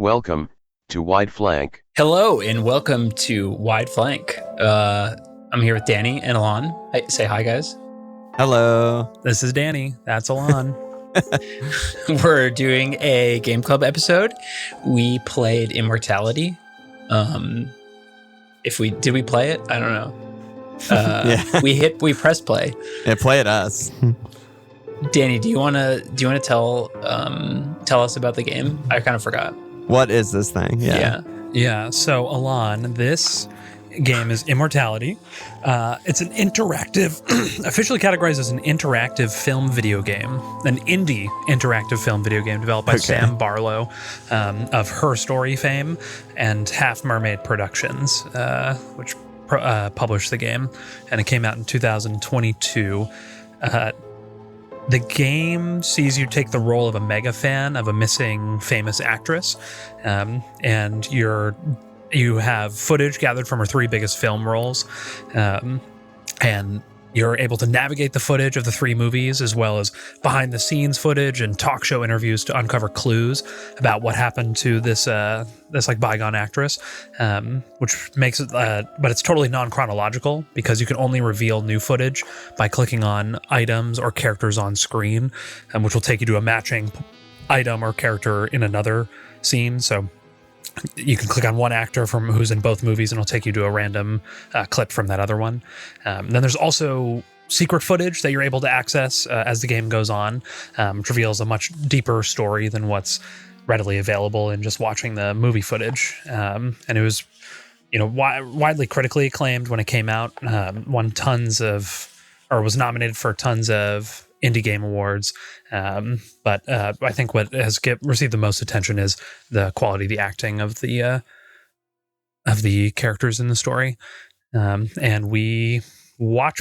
Welcome to Wide Flank. Hello and welcome to Wide Flank. I'm here with Danny and Alon. Hey, say hi, guys. Hello. This is Danny. That's Alon. We're doing a Game Club episode. We played Immortality. Did we play it? I don't know. Yeah. We pressed play. It played us. Danny, do you wanna tell us about the game? I kind of forgot. What is this thing? Yeah. So, Alon, this game is Immortality. It's an interactive, officially categorized as an interactive film video game, an indie interactive film video game developed by Sam Barlow of Her Story fame and Half Mermaid Productions, which published the game, and it came out in 2022. The game sees you take the role of a mega fan of a missing famous actress, and you have footage gathered from her three biggest film roles, and you're able to navigate the footage of the three movies as well as behind the scenes footage and talk show interviews to uncover clues about what happened to this like bygone actress, which makes it but it's totally non-chronological because you can only reveal new footage by clicking on items or characters on screen, which will take you to a matching item or character in another scene. So you can click on one actor from who's in both movies and it'll take you to a random clip from that other one. Then there's also secret footage that you're able to access as the game goes on, which reveals a much deeper story than what's readily available in just watching the movie footage. And it was, widely critically acclaimed when it came out, was nominated for tons of indie game awards, but I think what has received the most attention is the quality of the acting of the characters in the story, and we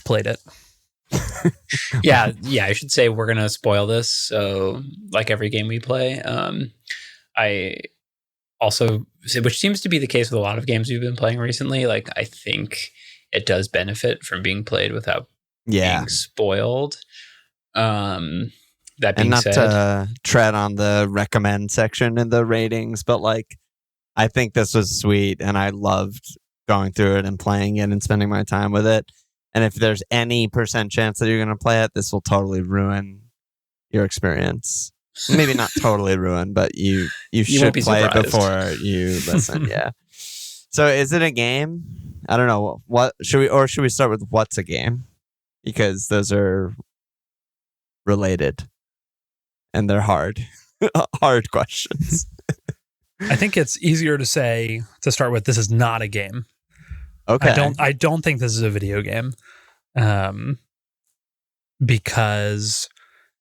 played it. Yeah. I should say we're gonna spoil this. So, like every game we play, I also, which seems to be the case with a lot of games we've been playing recently. Like, I think it does benefit from being played without being spoiled. That being said, and not to tread on the recommend section in the ratings, but like, I think this was sweet and I loved going through it and playing it and spending my time with it. And if there's any % chance that you're going to play it, this will totally ruin your experience. Maybe not totally ruin, but you should play it before you listen. Yeah. So is it a game? I don't know. What should we start with what's a game? Because those are related and they're hard questions. I think it's easier to start with, this is not a game. Okay. I don't think this is a video game, because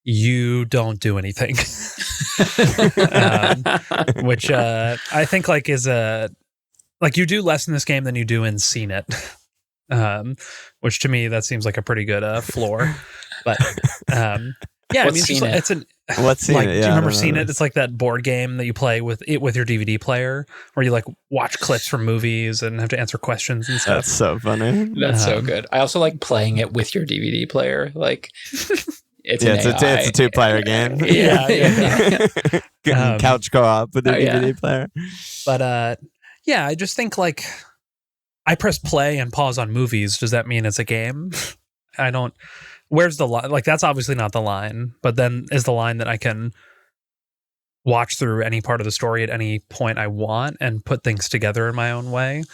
you don't do anything, which I think you do less in this game than you do in Seen It, which to me that seems like a pretty good floor. But yeah, What's Seen It? It's an What's Seen It? Do you remember Seen It? It's like that board game that you play with your DVD player, where you like watch clips from movies and have to answer questions and stuff. That's so funny. That's so good. I also like playing it with your DVD player. Like, it's a two-player game. Yeah. Couch co-op with your DVD player. But I just think like I press play and pause on movies. Does that mean it's a game? I don't. Where's the line? Like, that's obviously not the line, but then is the line that I can watch through any part of the story at any point I want and put things together in my own way.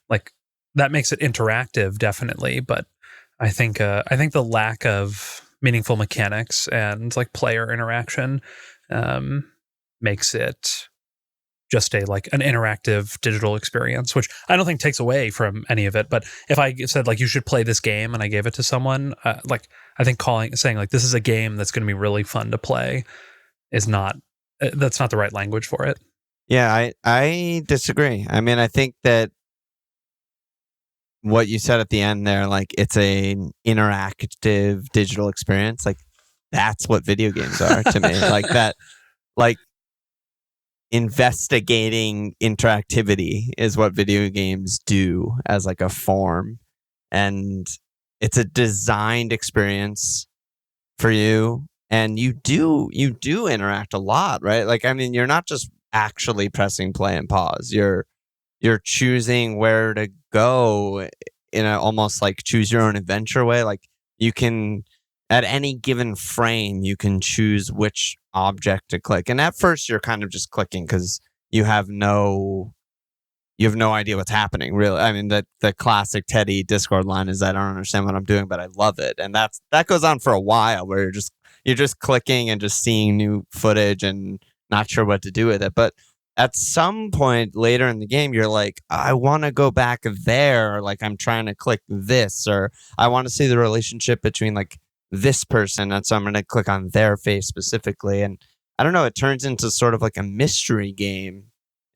Like, that makes it interactive, definitely. But I think the lack of meaningful mechanics and like player interaction makes it just an interactive digital experience, which I don't think takes away from any of it. But if I said like, you should play this game and I gave it to someone, I think saying like, this is a game that's going to be really fun to play that's not the right language for it. Yeah, I disagree. I mean, I think that what you said at the end there, like, it's an interactive digital experience. Like, that's what video games are to me. Like that, like, investigating interactivity is what video games do as like a form, and it's a designed experience for you, and you do interact a lot, right? Like, I mean, you're not just actually pressing play and pause. You're choosing where to go in a almost like choose your own adventure way. Like you can, at any given frame, you can choose which object to click. And at first you're kind of just clicking because you have no idea what's happening, really. I mean, the classic Teddy Discord line is, I don't understand what I'm doing, but I love it. And that goes on for a while, where you're just clicking and just seeing new footage and not sure what to do with it. But at some point later in the game, you're like, I want to go back there. Or like, I'm trying to click this, or I want to see the relationship between like this person. And so I'm going to click on their face specifically. And I don't know, it turns into sort of like a mystery game,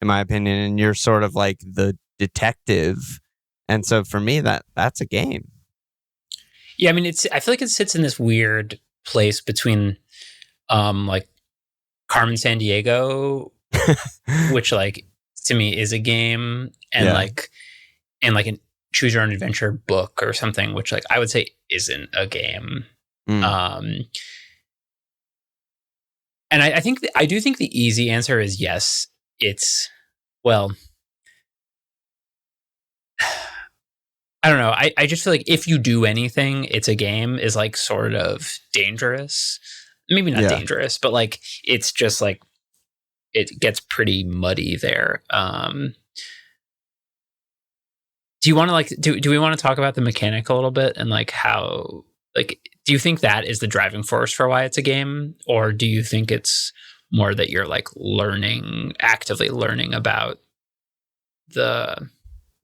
in my opinion. And you're sort of like the detective. And so for me, that's a game. Yeah, I mean, I feel like it sits in this weird place between like Carmen Sandiego, which like to me is a game, and like a choose your own adventure book or something, which like I would say isn't a game. And I think I do think the easy answer is yes. It's, well, I don't know. I just feel like if you do anything, it's a game is like sort of dangerous. Maybe not dangerous, but like it's just like it gets pretty muddy there. Do you want to like do we want to talk about the mechanic a little bit, and like how, like, do you think that is the driving force for why it's a game, or do you think it's more that you're like actively learning about the...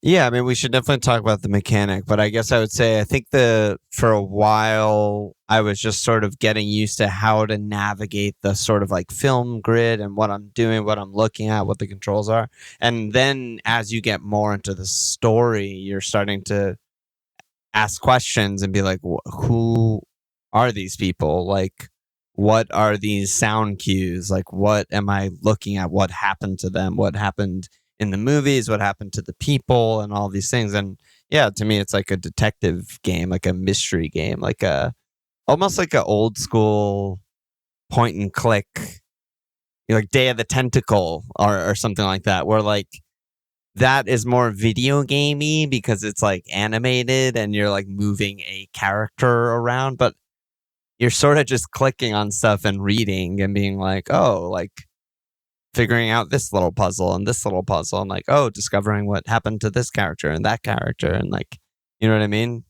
Yeah, I mean, we should definitely talk about the mechanic, but I guess I would say I think for a while I was just sort of getting used to how to navigate the sort of like film grid and what I'm doing, what I'm looking at, what the controls are. And then as you get more into the story, you're starting to ask questions and be like, who are these people? Like, what are these sound cues? Like, what am I looking at? What happened to them? What happened in the movies? What happened to the people? And all these things. And yeah, to me, it's like a detective game, like a mystery game, like almost like an old school point and click, like Day of the Tentacle or something like that, where like that is more video gamey because it's like animated and you're like moving a character around, but you're sort of just clicking on stuff and reading and being like, oh, like figuring out this little puzzle and this little puzzle, and like, oh, discovering what happened to this character and that character, and like, you know what I mean?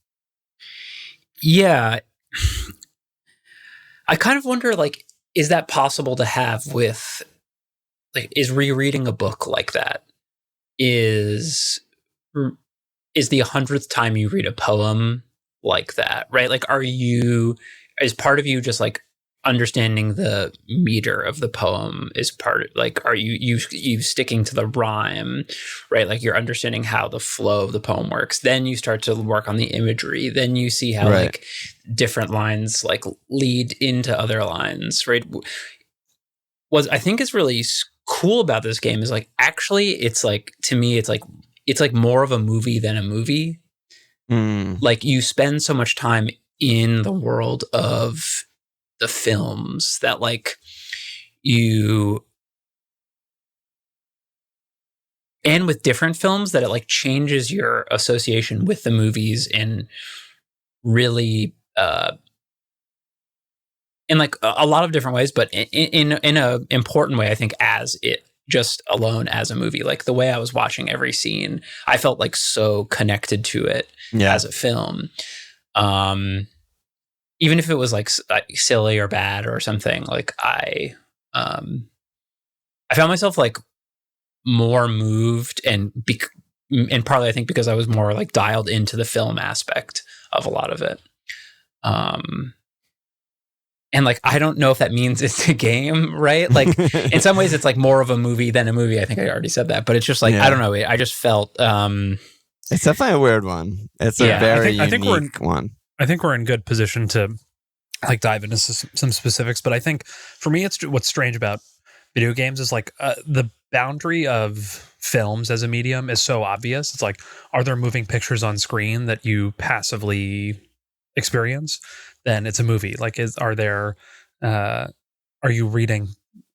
Yeah. I kind of wonder, like, is that possible to have with, like, is rereading a book like that? Is the 100th time you read a poem like that, right? Like, is part of you just like understanding the meter of the poem is part of, like, are you sticking to the rhyme, right? Like, you're understanding how the flow of the poem works. Then you start to work on the imagery. Then you see how like different lines like lead into other lines, right? What I think is really cool about this game is like, actually, it's like, to me, it's like more of a movie than a movie. Like, you spend so much time in the world of the films that like and with different films that it like changes your association with the movies in really in like a lot of different ways, but in a important way, I think, as it just alone as a movie. Like, the way I was watching every scene, I felt like so connected to it as a film. Even if it was like silly or bad or something, like I found myself like more moved, and partly I think because I was more like dialed into the film aspect of a lot of it. And like, I don't know if that means it's a game, right? Like, in some ways it's like more of a movie than a movie. I think I already said that, but it's just like, I don't know. I just felt, it's definitely a weird one. It's a very unique one. I think we're in good position to like dive into some specifics, but I think for me, it's what's strange about video games is like the boundary of films as a medium is so obvious. It's like, are there moving pictures on screen that you passively experience? Then it's a movie. Like, are you reading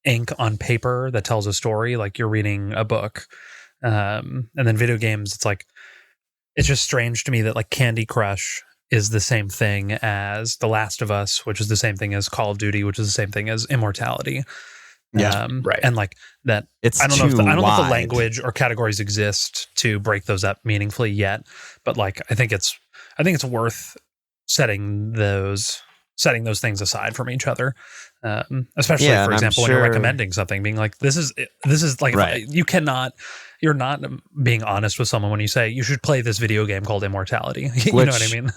ink on paper that tells a story, like you're reading a book. And then video games, it's just strange to me that like Candy Crush is the same thing as The Last of Us, which is the same thing as Call of Duty, which is the same thing as Immortality. Yeah, right. And like that, it's I don't know if the wide. language or categories exist to break those up meaningfully yet, but like I think it's worth setting those things aside from each other, especially for example when you're recommending something, being like this is like right. You're not being honest with someone when you say you should play this video game called Immortality. You know what I mean?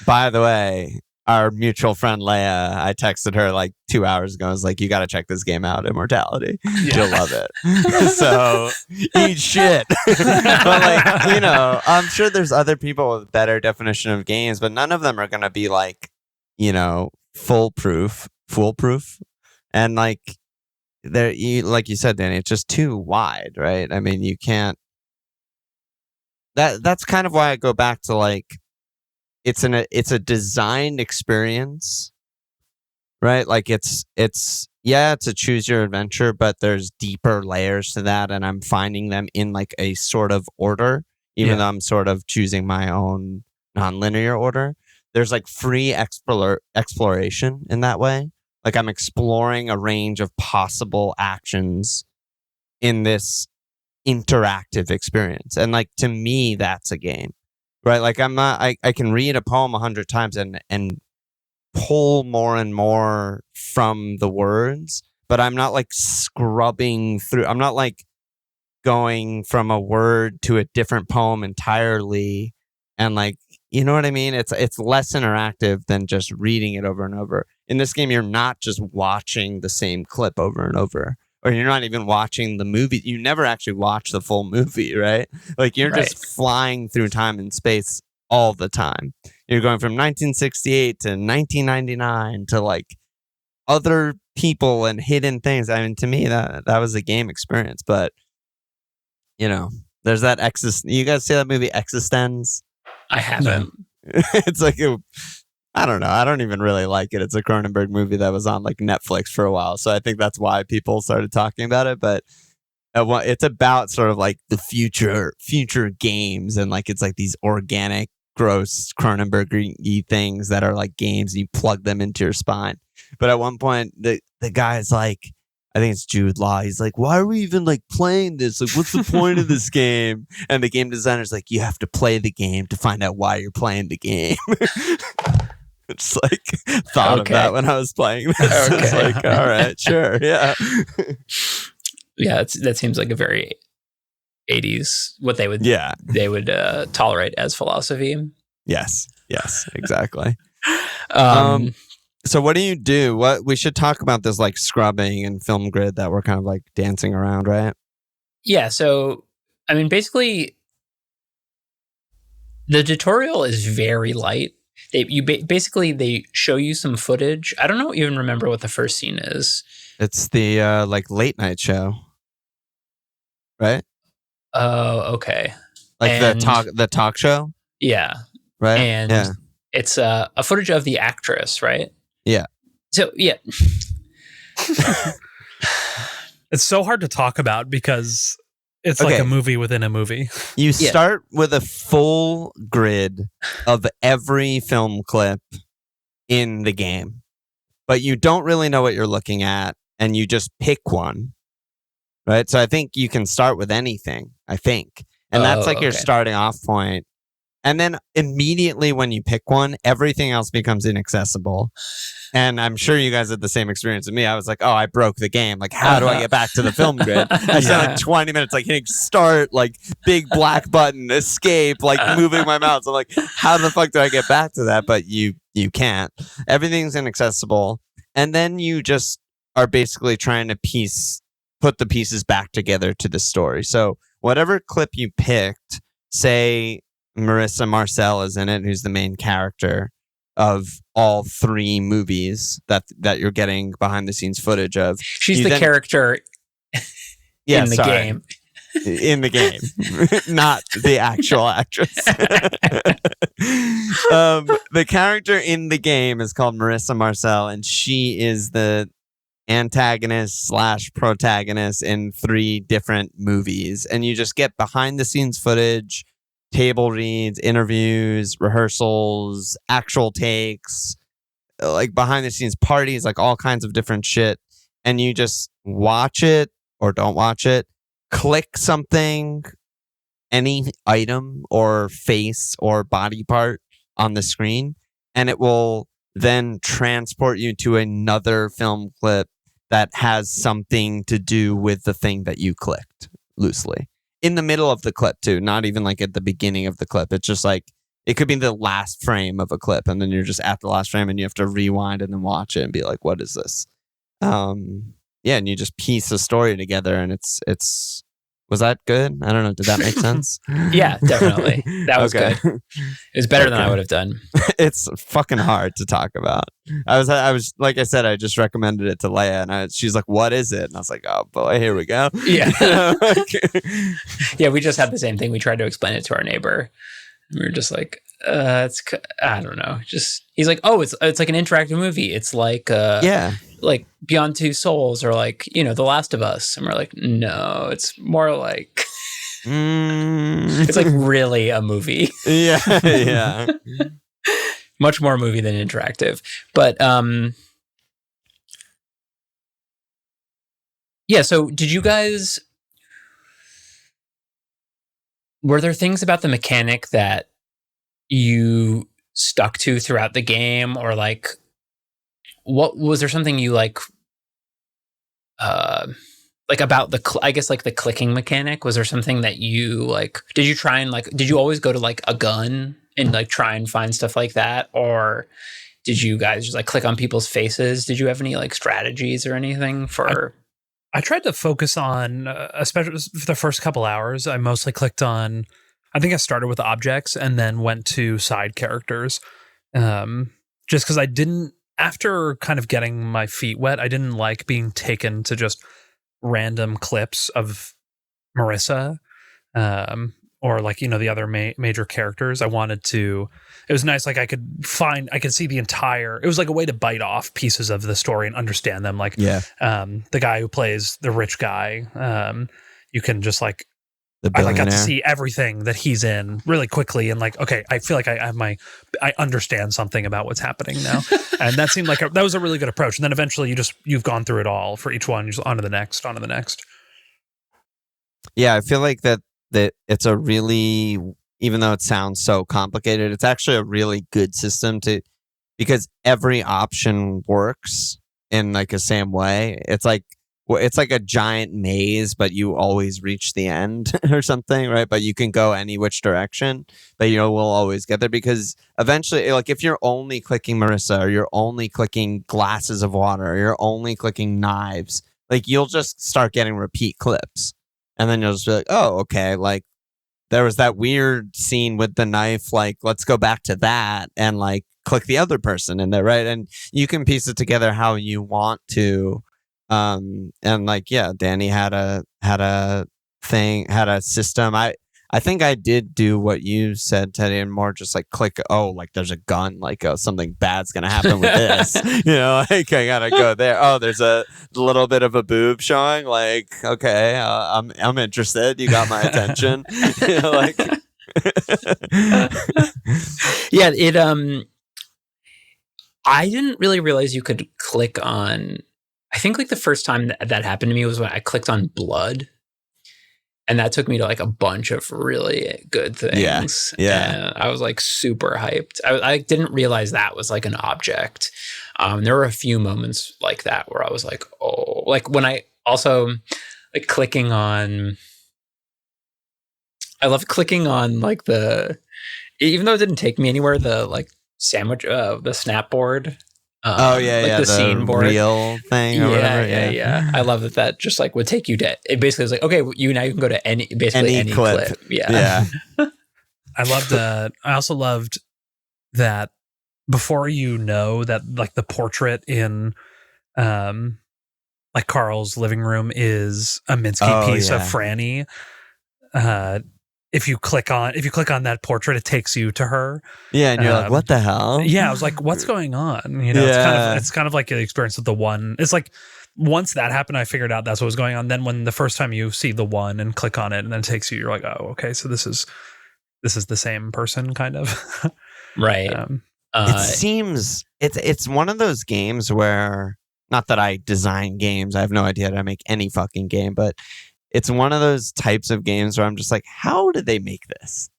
By the way, our mutual friend Leia, I texted her like 2 hours ago. I was like, you got to check this game out, Immortality. Yeah. You'll love it. So eat shit. But like, you know, I'm sure there's other people with better definition of games, but none of them are going to be like, you know, foolproof. And like, like you said, Danny, it's just too wide, right? I mean, you can't. That's kind of why I go back to like, it's a designed experience, right? Like it's a choose your adventure, but there's deeper layers to that, and I'm finding them in like a sort of order, even though I'm sort of choosing my own non-linear order. There's like free exploration in that way. Like I'm exploring a range of possible actions in this interactive experience. And like, to me, that's a game, right? Like I can read a poem 100 times and pull more and more from the words, but I'm not like scrubbing through. I'm not like going from a word to a different poem entirely. And like, you know what I mean? It's less interactive than just reading it over and over. In this game, you're not just watching the same clip over and over, or you're not even watching the movie. You never actually watch the full movie, right? Like you're just flying through time and space all the time. You're going from 1968 to 1999 to like other people and hidden things. I mean, to me, that was a game experience. But you know, there's that You guys see that movie Existenz? I haven't. It's like I don't know. I don't even really like it. It's a Cronenberg movie that was on like Netflix for a while, so I think that's why people started talking about it. But it's about sort of like the future games, and like it's like these organic, gross Cronenberg-y things that are like games. And you plug them into your spine. But at one point, the guy's like, I think it's Jude Law. He's like, why are we even like playing this? Like, what's the point of this game? And the game designer's like, you have to play the game to find out why you're playing the game. It's like, thought of that when I was playing this. It's like, all right, sure. Yeah. Yeah. That seems like a very 80s, what they would tolerate as philosophy. Yes, exactly. So what do you do? What we should talk about this like scrubbing and film grid that we're kind of like dancing around, right? Yeah. So, I mean, basically, the tutorial is very light. They show you some footage. I don't even remember what the first scene is. It's the like late night show, right? Oh, okay. Like the talk show. Yeah. Right. And it's a footage of the actress, right? Yeah. So, yeah. It's so hard to talk about because it's like a movie within a movie. You start with a full grid of every film clip in the game, but you don't really know what you're looking at, and you just pick one, right? So I think you can start with anything, I think. And that's like your starting off point. And then immediately when you pick one, everything else becomes inaccessible. And I'm sure you guys had the same experience with me. I was like, oh, I broke the game. Like, how do I get back to the film grid? I spent like 20 minutes like hitting start, like big black button, escape, like moving my mouse. I'm like, how the fuck do I get back to that? But you can't. Everything's inaccessible. And then you just are basically trying to put the pieces back together to the story. So whatever clip you picked, say Marissa Marcel is in it, who's the main character of all three movies that you're getting behind the scenes footage of. She's the character in the game. In the game, not the actual actress. The character in the game is called Marissa Marcel, and she is the antagonist / protagonist in 3 different movies, and you just get behind the scenes footage, table reads, interviews, rehearsals, actual takes, like behind the scenes parties, like all kinds of different shit, and you just watch it or don't watch it, click something, any item or face or body part on the screen, and it will then transport you to another film clip that has something to do with the thing that you clicked loosely. In the middle of the clip, too. Not even like at the beginning of the clip. It's just like, it could be the last frame of a clip, and then you're just at the last frame and you have to rewind and then watch it and be like, what is this? Yeah, and you just piece the story together, and it's was that good? I don't know. Did that make sense? Yeah, definitely. That was good. It was better than I would have done. It's fucking hard to talk about. I was like I said, I just recommended it to Leia, and she's like, "What is it?" And I was like, "Oh boy, here we go." Yeah, yeah. We just had the same thing. We tried to explain it to our neighbor. We were just like, I don't know. Just he's like, "Oh, it's like an interactive movie. It's like like Beyond Two Souls or like, The Last of Us." And we're like, no, it's more like it's like really a movie. Yeah. Much more movie than interactive. But yeah, so did you guys, were there things about the mechanic that you stuck to throughout the game, or like what was there something you like about I guess like the clicking mechanic? Was there something that you like, did you always go to like a gun and like try and find stuff like that, or did you guys just like click on people's faces? Did you have any like strategies or anything for? I tried to focus on, especially for the first couple hours, I mostly clicked on, I think I started with objects and then went to side characters. Just because I didn't, after kind of getting my feet wet, I didn't like being taken to just random clips of Marissa, or like, the other major characters. I wanted to, it was nice. Like I could see the entire, it was like a way to bite off pieces of the story and understand them. Like, the guy who plays the rich guy, you can just like, I got to see everything that he's in really quickly, and like, okay, I feel like I understand something about what's happening now, and that seemed like that was a really good approach. And then eventually, you've gone through it all for each one. You're just on to the next. Yeah, I feel like that it's a really, even though it sounds so complicated, it's actually a really good system because every option works in like a same way. It's like a giant maze, but you always reach the end or something, right? But you can go any which direction, but we'll always get there, because eventually, like if you're only clicking Marissa, or you're only clicking glasses of water, or you're only clicking knives, like you'll just start getting repeat clips, and then you'll just be like, oh, okay, like there was that weird scene with the knife, like let's go back to that and like click the other person in there, right? And you can piece it together how you want to. And like, yeah, Danny had a system. I think I did do what you said, Teddy, and more just like click, oh, like there's a gun, like something bad's gonna happen with this. Like I gotta go there. Oh, there's a little bit of a boob showing, like, okay, I'm interested, you got my attention. Like yeah, it I didn't really realize you could click on, I think like the first time that happened to me was when I clicked on blood, and that took me to like a bunch of really good things. Yeah. And I was like super hyped. I didn't realize that was like an object. There were a few moments like that where I was like, oh, like when I also like clicking on, I love clicking on like even though it didn't take me anywhere, the like sandwich, the snap board. The scene board, real thing or whatever. Yeah. I love that just like would take you to, it basically was like, okay, now you can go to any clip. Yeah. I also loved that before that like the portrait in like Carl's living room is a Minsky piece of Franny. If you click on that portrait, it takes you to her. Yeah, and you're like, what the hell? Yeah, I was like, what's going on? It's kind of like the experience of the one. It's like once that happened, I figured out that's what was going on. Then when the first time you see the one and click on it and then it takes you, you're like, oh, okay, so this is the same person kind of. Right. It seems it's one of those games where, not that I design games, I have no idea how to make any fucking game, but it's one of those types of games where I'm just like, how did they make this?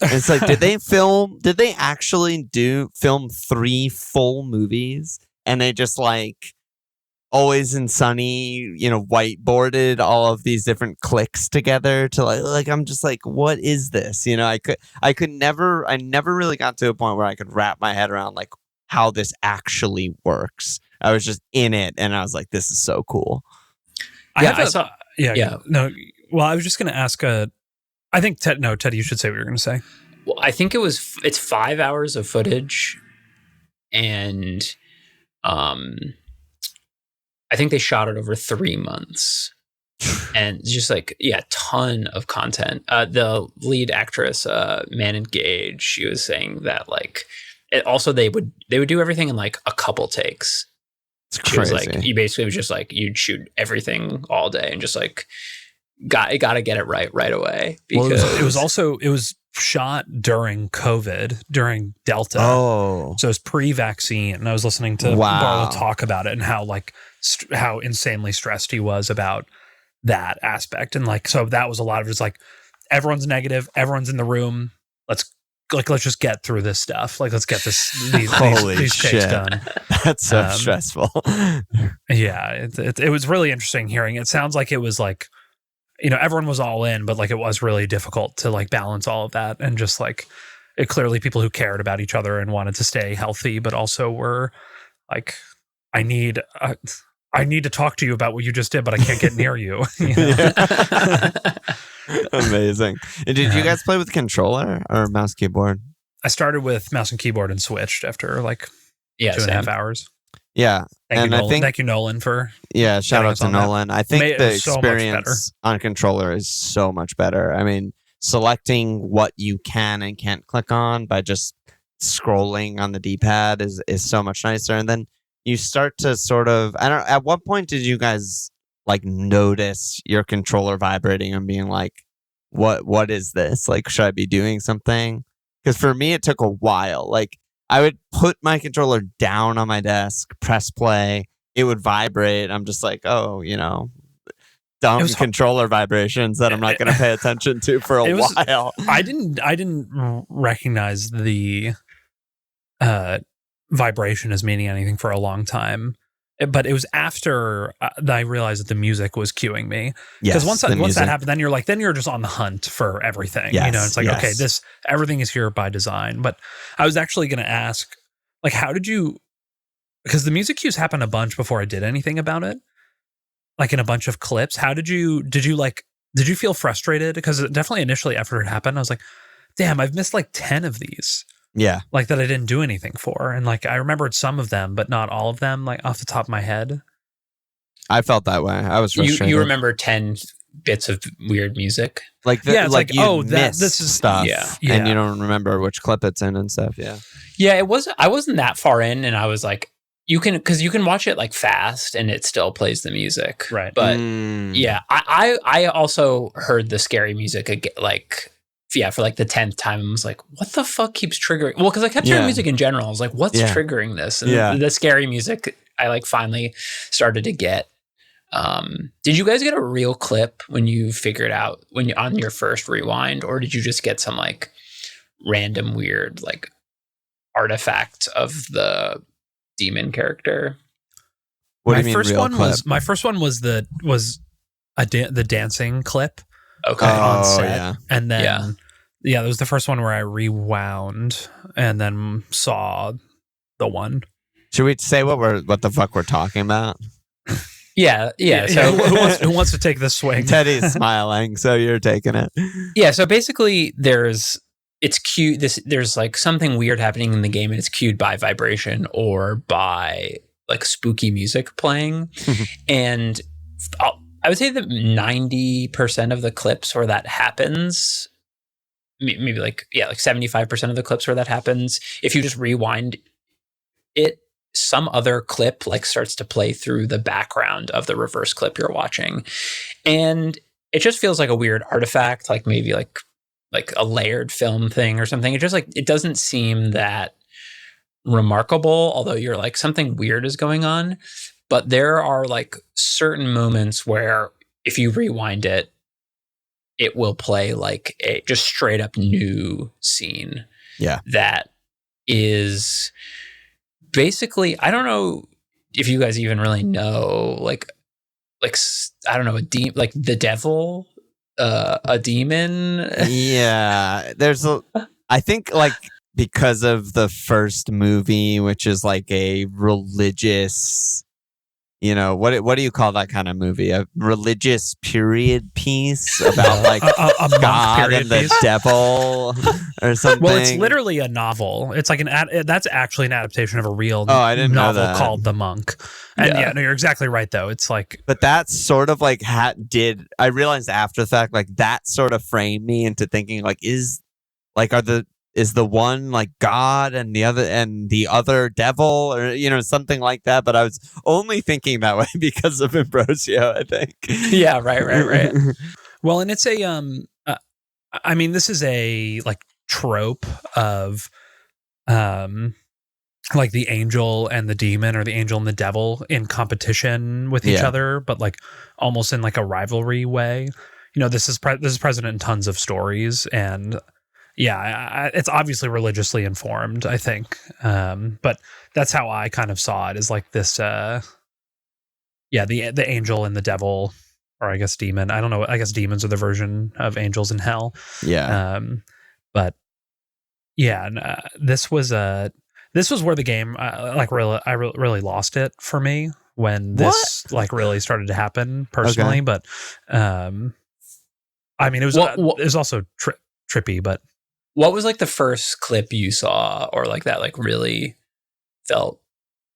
And it's like, did they actually film 3 full movies? And they just like Always and Sunny, whiteboarded all of these different clicks together to like I'm just like, what is this? I never really got to a point where I could wrap my head around like how this actually works. I was just in it and I was like, this is so cool. No. Well, I was just going to ask I think Ted, you should say what you're going to say. Well, I think it's 5 hours of footage, and I think they shot it over 3 months, and just like, ton of content. The lead actress, Manon Gage, she was saying that like, they would do everything in like a couple takes. It's crazy. She was like, you basically was just like, you'd shoot everything all day and just like, got to get it right away. Because it was shot during COVID, during Delta. Oh, so it was pre-vaccine, and I was listening to Barlow talk about it and how like how insanely stressed he was about that aspect, and like, so that was a lot of just like, everyone's negative, everyone's in the room, let's just get through this stuff, like let's get these takes done. That's so stressful. Yeah, it was really interesting hearing. It sounds like it was like, everyone was all in, but like it was really difficult to like balance all of that, and just like, it clearly people who cared about each other and wanted to stay healthy, but also were like, I need to talk to you about what you just did, but I can't get near you. Amazing. And did you guys play with controller or mouse keyboard? I started with mouse and keyboard and switched after like 2.5 hours. Yeah. Thank you, Nolan, for shout out to Nolan. I think the so experience on controller is so much better. I mean, selecting what you can and can't click on by just scrolling on the D-pad is so much nicer. And then you start to sort of, I don't know, at what point did you guys like notice your controller vibrating and being like, what is this? Like, should I be doing something? Because for me, it took a while. Like, I would put my controller down on my desk, press play, it would vibrate. I'm just like, oh, dumb controller vibrations that I'm not going to pay attention to for a while. I didn't recognize the vibration as meaning anything for a long time, but it was after that I realized that the music was cueing me. Because once that happened, then you're just on the hunt for everything. It's like, okay, everything is here by design. But I was actually going to ask, like, how did you? Because the music cues happened a bunch before I did anything about it, like in a bunch of clips. How did you feel frustrated? Because definitely initially after it happened, I was like, damn, I've missed like 10 of these. Yeah. Like that I didn't do anything for. And like I remembered some of them, but not all of them, like off the top of my head. I felt that way. I was frustrated. You remember 10 bits of weird music? Like this is stuff. Yeah. And you don't remember which clip it's in and stuff. Yeah. Yeah, I wasn't that far in, and I was like, you can watch it like fast and it still plays the music. Right. But I also heard the scary music again, like, for like the 10th time, and was like, what the fuck keeps triggering? Well, because I kept hearing music in general. I was like, what's triggering this? And the scary music, I like finally started to get. Did you guys get a real clip when you figured out on your first rewind, or did you just get some like random weird like artifact of the demon character? What do you mean real clip? My first one was the dancing clip. Okay. On set. And then that was the first one where I rewound and then saw the one. Should we say what the fuck we're talking about? Yeah. So who wants to take this swing? Teddy's smiling, so you're taking it. Yeah. So basically, it's cued. There's like something weird happening in the game, and it's cued by vibration or by like spooky music playing, and I would say that 90% of the clips where that happens, maybe like 75% of the clips where that happens, if you just rewind it, some other clip like starts to play through the background of the reverse clip you're watching. And it just feels like a weird artifact, like maybe like a layered film thing or something. It just like, it doesn't seem that remarkable, although you're like, something weird is going on. But there are like certain moments where if you rewind it, it will play like a just straight up new scene. Yeah. That is basically, I don't know if you guys even really know, like I don't know, like the devil, a demon. Yeah. I think like because of the first movie, which is like a religious, you know, what do you call that kind of movie? A religious period piece about like a God and the piece. devil or something. Well, it's literally a novel. It's like that's actually an adaptation of a real I didn't know novel that. called The Monk. And no, you're exactly right though. It's like, but that's sort of like I realized after the fact, like that sort of framed me into thinking like, is the one like God and the other devil, or you know, something like that. But I was only thinking that way because of Ambrosio, I think. Yeah, right. well, and it's a I mean, this is a like trope of like the angel and the demon, or the angel and the devil in competition with each other, but like almost in like a rivalry way. You know, this is present in tons of stories, and yeah, it's obviously religiously informed, I think. But that's how I kind of saw it, is like this, the angel and the devil, or I guess demon. I don't know. I guess demons are the version of angels in hell. Yeah. But yeah, and, this was where the game, really lost it for me when this like really started to happen personally. Okay. But, I mean, it was also trippy, but. What was like the first clip you saw, or like that like really felt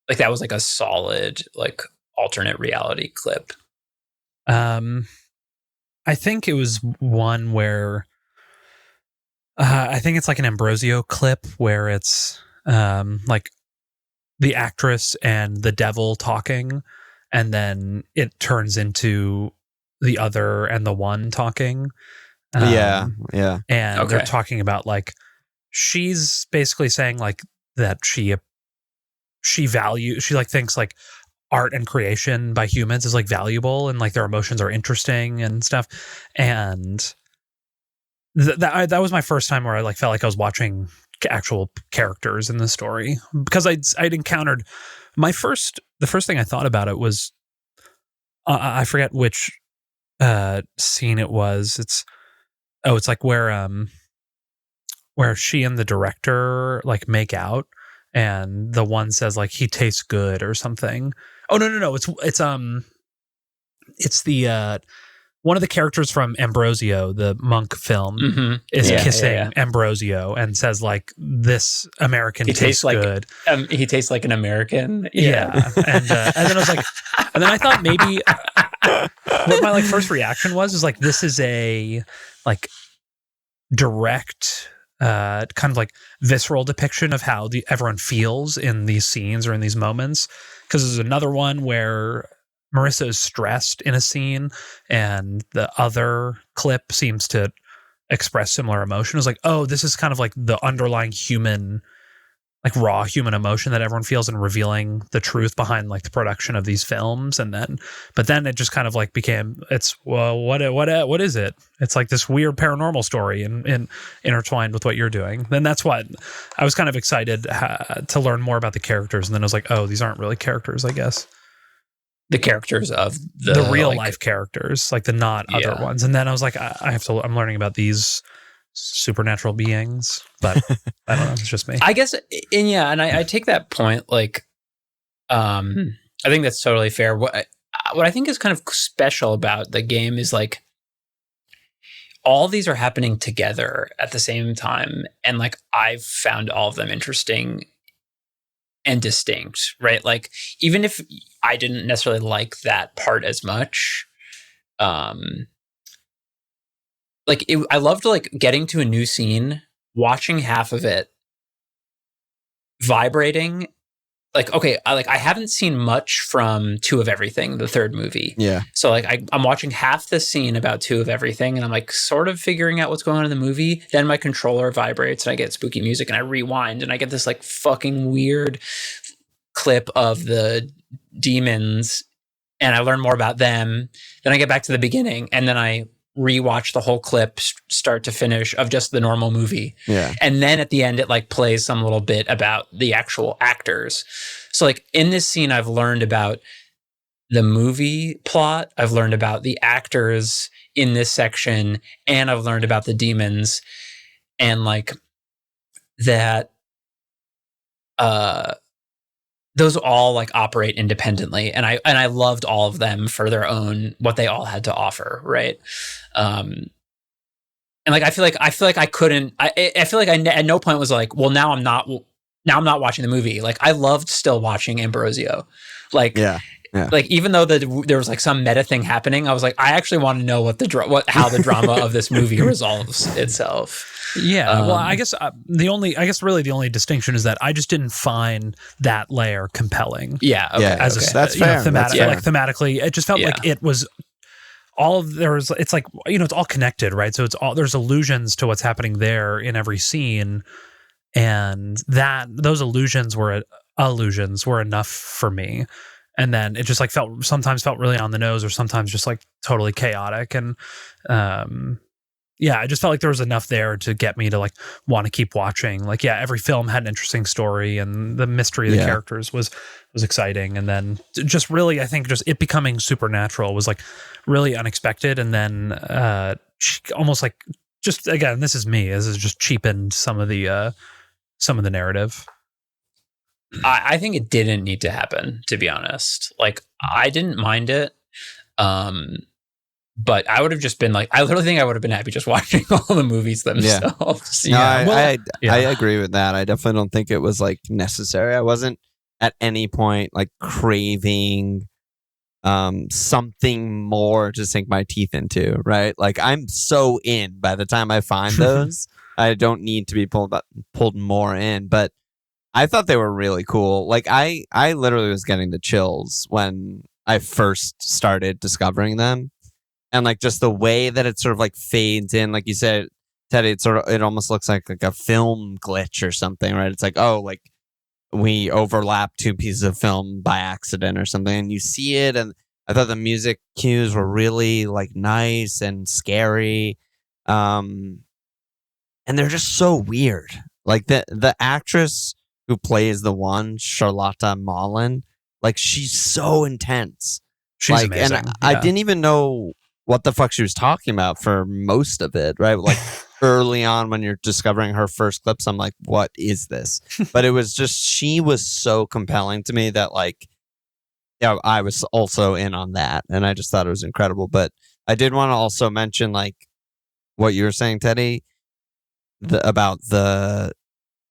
like that was like a solid like alternate reality clip? I think it was one where I think it's like an Ambrosio clip where it's like the actress and the devil talking, and then it turns into the other and the one talking. Yeah. And they're talking about like, she's basically saying like that she like thinks like art and creation by humans is like valuable, and like their emotions are interesting and stuff. And that was my first time where I like felt like I was watching actual characters in the story, because I'd encountered the first thing I thought about it was I forget which scene it was. It's like where she and the director like make out, and the one says like he tastes good or something. Oh no, it's the one of the characters from Ambrosio, the monk film, is kissing Ambrosio and says like, this American tastes like good. He tastes like an American. Yeah. And then I was like, and then I thought maybe what my like first reaction is like, this is a like direct kind of like visceral depiction of how everyone feels in these scenes or in these moments, because there's another one where Marissa is stressed in a scene, and the other clip seems to express similar emotion. It's like, oh, this is kind of like the underlying human, like raw human emotion that everyone feels, and revealing the truth behind like the production of these films. And then, but then it just kind of like became, what is it? It's like this weird paranormal story and intertwined with what you're doing. Then that's what I was kind of excited to learn more about the characters. And then I was like, oh, these aren't really characters, I guess. The characters of the real life characters, like the not other ones. And then I was like, I'm learning about these supernatural beings, but I don't know. It's just me. I guess. And I take that point. Like, I think that's totally fair. What I think is kind of special about the game is like, all these are happening together at the same time. And like, I've found all of them interesting and distinct, right? Like, even if I didn't necessarily like that part as much, like I loved like getting to a new scene, watching half of it, vibrating, like, okay, I haven't seen much from Two of Everything, the third movie. Yeah. So like I'm watching half the scene about Two of Everything, and I'm like sort of figuring out what's going on in the movie. Then my controller vibrates and I get spooky music, and I rewind and I get this like fucking weird clip of the demons, and I learn more about them. Then I get back to the beginning, and then I rewatch the whole clip start to finish of just the normal movie. Yeah. And then at the end, it like plays some little bit about the actual actors. So like in this scene, I've learned about the movie plot. I've learned about the actors in this section, and I've learned about the demons, and like that, those all like operate independently, and I loved all of them for their own, what they all had to offer, right? And like I feel like I couldn't. I feel like I at no point was like, well, now I'm not watching the movie. Like I loved still watching Ambrosio, like Yeah. like even though there was like some meta thing happening, I was like, I actually want to know how the drama of this movie resolves itself. Yeah, well, I guess the only distinction is that I just didn't find that layer compelling. Yeah, okay, Yeah, as okay. that's fair. That's fair. Like thematically, it just felt like it was all of it's like, you know, it's all connected, right? So there's allusions to what's happening there in every scene, and those allusions were enough for me. And then it just like sometimes felt really on the nose, or sometimes just like totally chaotic. And I just felt like there was enough there to get me to like want to keep watching. Like, yeah, every film had an interesting story, and the mystery of the characters was exciting. And then just really, I think just it becoming supernatural was like really unexpected. And then almost like, just again, this is just cheapened some of the narrative. I think it didn't need to happen, to be honest. Like I didn't mind it. But I would have just been like, I literally think I would have been happy just watching all the movies themselves. Yeah. No, I agree with that. I definitely don't think it was like necessary. I wasn't at any point like craving something more to sink my teeth into, right? Like I'm so in by the time I find those. I don't need to be pulled more in, but I thought they were really cool. Like I literally was getting the chills when I first started discovering them. And like just the way that it sort of like fades in, like you said, Teddy, it almost looks like a film glitch or something, right? It's like, oh, like we overlap two pieces of film by accident or something, and you see it. And I thought the music cues were really like nice and scary. And they're just so weird. Like the actress who plays the one, Charlotta Mullen, like she's so intense. She's like, amazing. And I didn't even know what the fuck she was talking about for most of it, right? Like early on when you're discovering her first clips, I'm like, what is this? But it was just, she was so compelling to me that like, yeah, I was also in on that. And I just thought it was incredible. But I did want to also mention like what you were saying, Teddy, about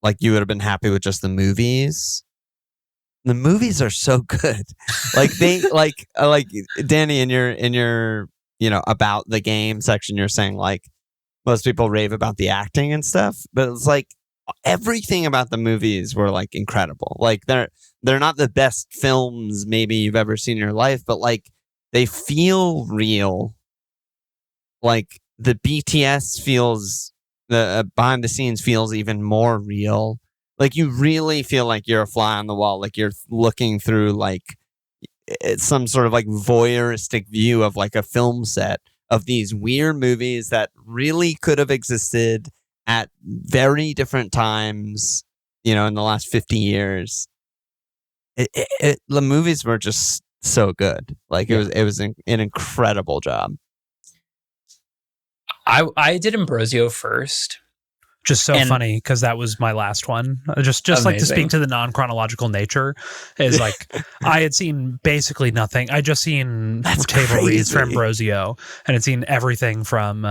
like you would have been happy with just the movies. The movies are so good. Like they like Danny in your you know about the game section, you're saying like most people rave about the acting and stuff, but it's like everything about the movies were like incredible. Like they're not the best films maybe you've ever seen in your life, but like they feel real. Like the BTS feels, the behind the scenes feels even more real. Like you really feel like you're a fly on the wall, like you're looking through like it's some sort of like voyeuristic view of like a film set of these weird movies that really could have existed at very different times, you know, in the last 50 years. The movies were just so good. Like it was an incredible job. I did Ambrosio first. Just so funny because that was my last one. Just like to speak to the non-chronological nature is like I had seen basically nothing. I just seen table reads for Ambrosio and had seen everything from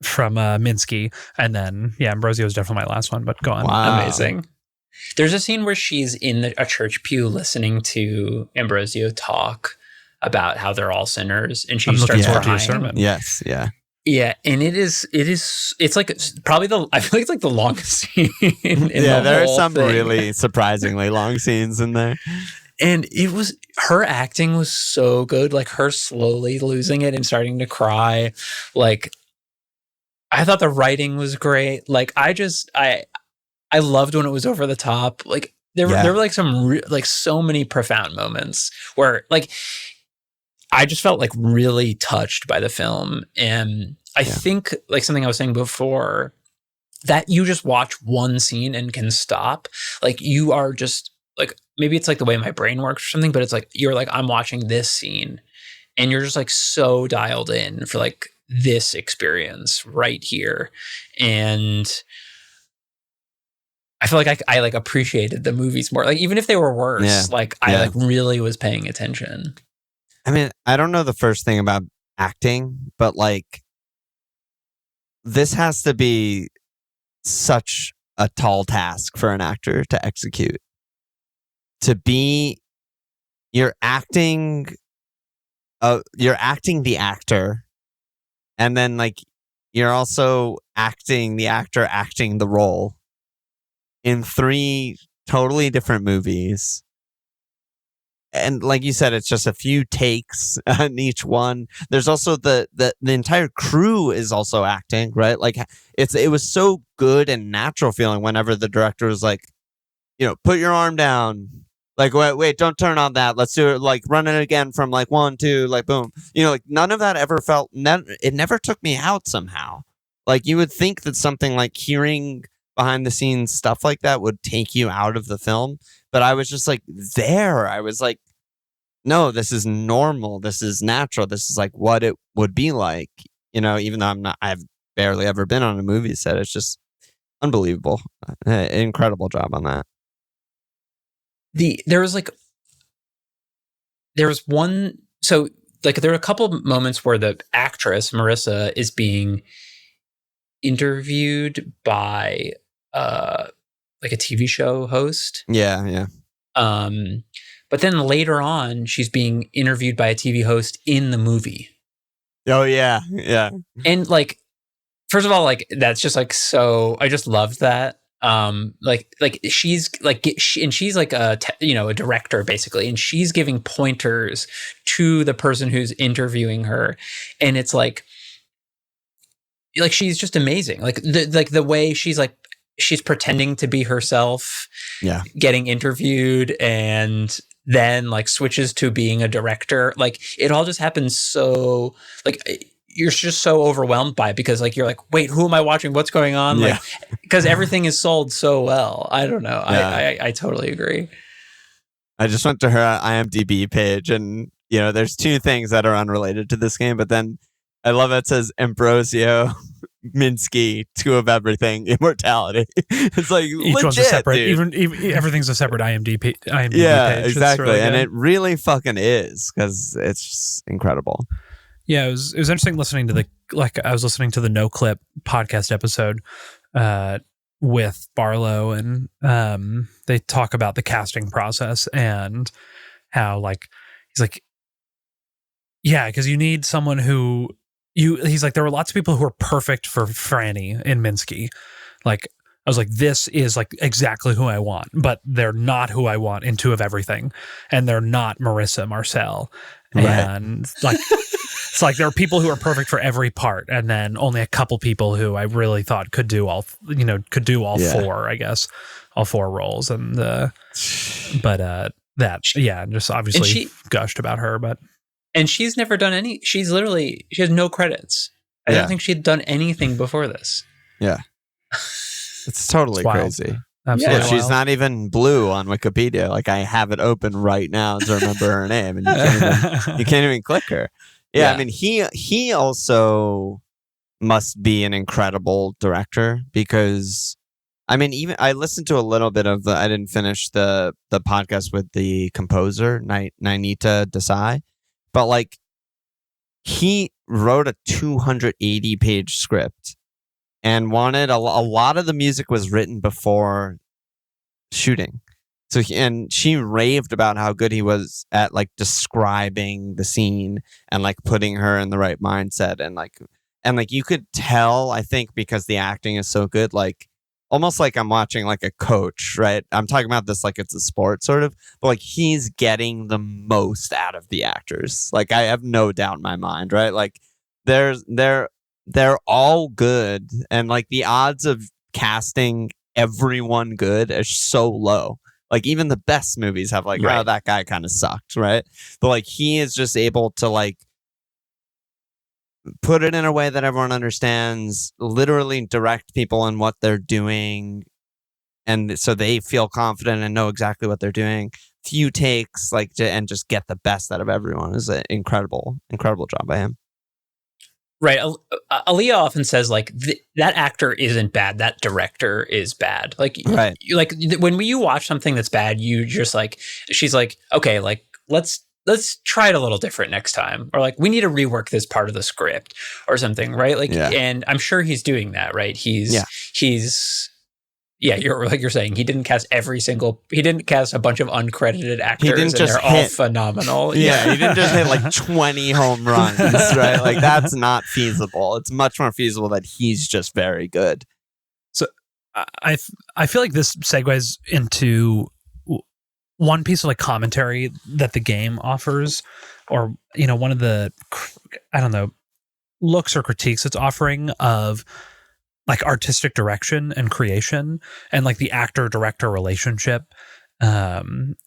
Minsky, and then Ambrosio is definitely my last one. But go on. Wow. Amazing. There's a scene where she's in a church pew listening to Ambrosio talk about how they're all sinners, and she starts forward to your crying. sermon. Yes, yeah. Yeah, and it's like probably I feel like it's like the longest scene in there are whole some thing. really surprisingly long scenes in there. And her acting was so good, like her slowly losing it and starting to cry. Like, I thought the writing was great. Like, I loved when it was over the top. Like, there were like some like so many profound moments where like I just felt like really touched by the film. And I think like something I was saying before, that you just watch one scene and can stop. Like, you are just like, maybe it's like the way my brain works or something, but it's like, you're like, I'm watching this scene and you're just like so dialed in for like this experience right here. And I feel like I like appreciated the movies more. Like, even if they were worse, like I like really was paying attention. I mean, I don't know the first thing about acting, but like this has to be such a tall task for an actor to execute. You're acting the actor, and then like you're also acting the actor acting the role in 3 totally different movies. And like you said, it's just a few takes on each one. There's also the entire crew is also acting, right? Like it was so good and natural feeling whenever the director was like, put your arm down. Like, wait, don't turn on that. Let's do it. Like, run it again from like 1, 2, like boom. Like none of that ever felt. It never took me out somehow. Like, you would think that something like hearing behind the scenes stuff like that would take you out of the film. But I was just like there. I was like, no, this is normal. This is natural. This is like what it would be like, even though I've barely ever been on a movie set. It's just unbelievable. Incredible job on that. There was one, so like there were a couple moments where the actress Marissa is being interviewed by like a TV show host. Yeah. But then later on, she's being interviewed by a TV host in the movie. Oh yeah. And like, first of all, like that's just like so. I just loved that. Like she's like, she's like a director basically, and she's giving pointers to the person who's interviewing her, and it's like she's just amazing. Like the way she's pretending to be herself, getting interviewed, and then like switches to being a director. Like it all just happens so like you're just so overwhelmed by it because like you're like, wait, who am I watching? What's going on? Like because everything is sold so well. I don't know. I totally agree. I just went to her IMDb page, and there's 2 things that are unrelated to this game, but then I love it says Ambrosio, Minsky, 2 of everything, Immortality. It's like each legit, one's a separate, dude. even everything's a separate IMDb page. Exactly, really and it really fucking is because it's just incredible. Yeah, it was interesting listening to I was listening to the No Clip podcast episode with Barlow, and they talk about the casting process and how like he's like, yeah, because you need someone who he's like, there were lots of people who were perfect for Franny in Minsky. Like I was like, this is like exactly who I want, but they're not who I want in 2 of everything, and they're not Marissa Marcel, and like. It's like there are people who are perfect for every part, and then only a couple people who I really thought could do all 4, I guess, all 4 roles. And just obviously gushed about her, and she's never done she has no credits. I don't think she'd done anything before this. Yeah, it's totally crazy. Absolutely, yeah, she's not even blue on Wikipedia. Like I have it open right now to remember her name, and you can't even click her. Yeah, I mean, he also must be an incredible director because, I mean, even I listened to a little bit of I didn't finish the podcast with the composer, Nainita Desai, but like he wrote a 280-page script and wanted a lot of the music was written before shooting. So she raved about how good he was at like describing the scene and like putting her in the right mindset and like And like you could tell, I think, because the acting is so good, like almost like I'm watching like a coach, right? I'm talking about this like it's a sport sort of, but like he's getting the most out of the actors. Like I have no doubt in my mind, right? Like they're all good, and like the odds of casting everyone good are so low. Like even the best movies have like, Right. oh, that guy kind of sucked, right? But like he is just able to like put it in a way that everyone understands, literally direct people in what they're doing, and so they feel confident and know exactly what they're doing. Few takes, like, and just get the best out of everyone is an incredible job by him. Right. Aaliyah often says like that actor isn't bad, that director is bad. Like, Right. When you watch something that's bad, you just like, she's like, okay, like let's try it a little different next time, or like we need to rework this part of the script or something, right? Like, Yeah. and I'm sure he's doing that, right? He's you're like you're saying, he didn't cast a bunch of uncredited actors, didn't and just they're all phenomenal. Yeah, he didn't just hit like 20 home runs, right? Like that's not feasible. It's much more feasible that he's just very good. So I feel like this segues into one piece of like commentary that the game offers, or one of the, I don't know, looks or critiques it's offering of like artistic direction and creation, and like the actor director relationship, and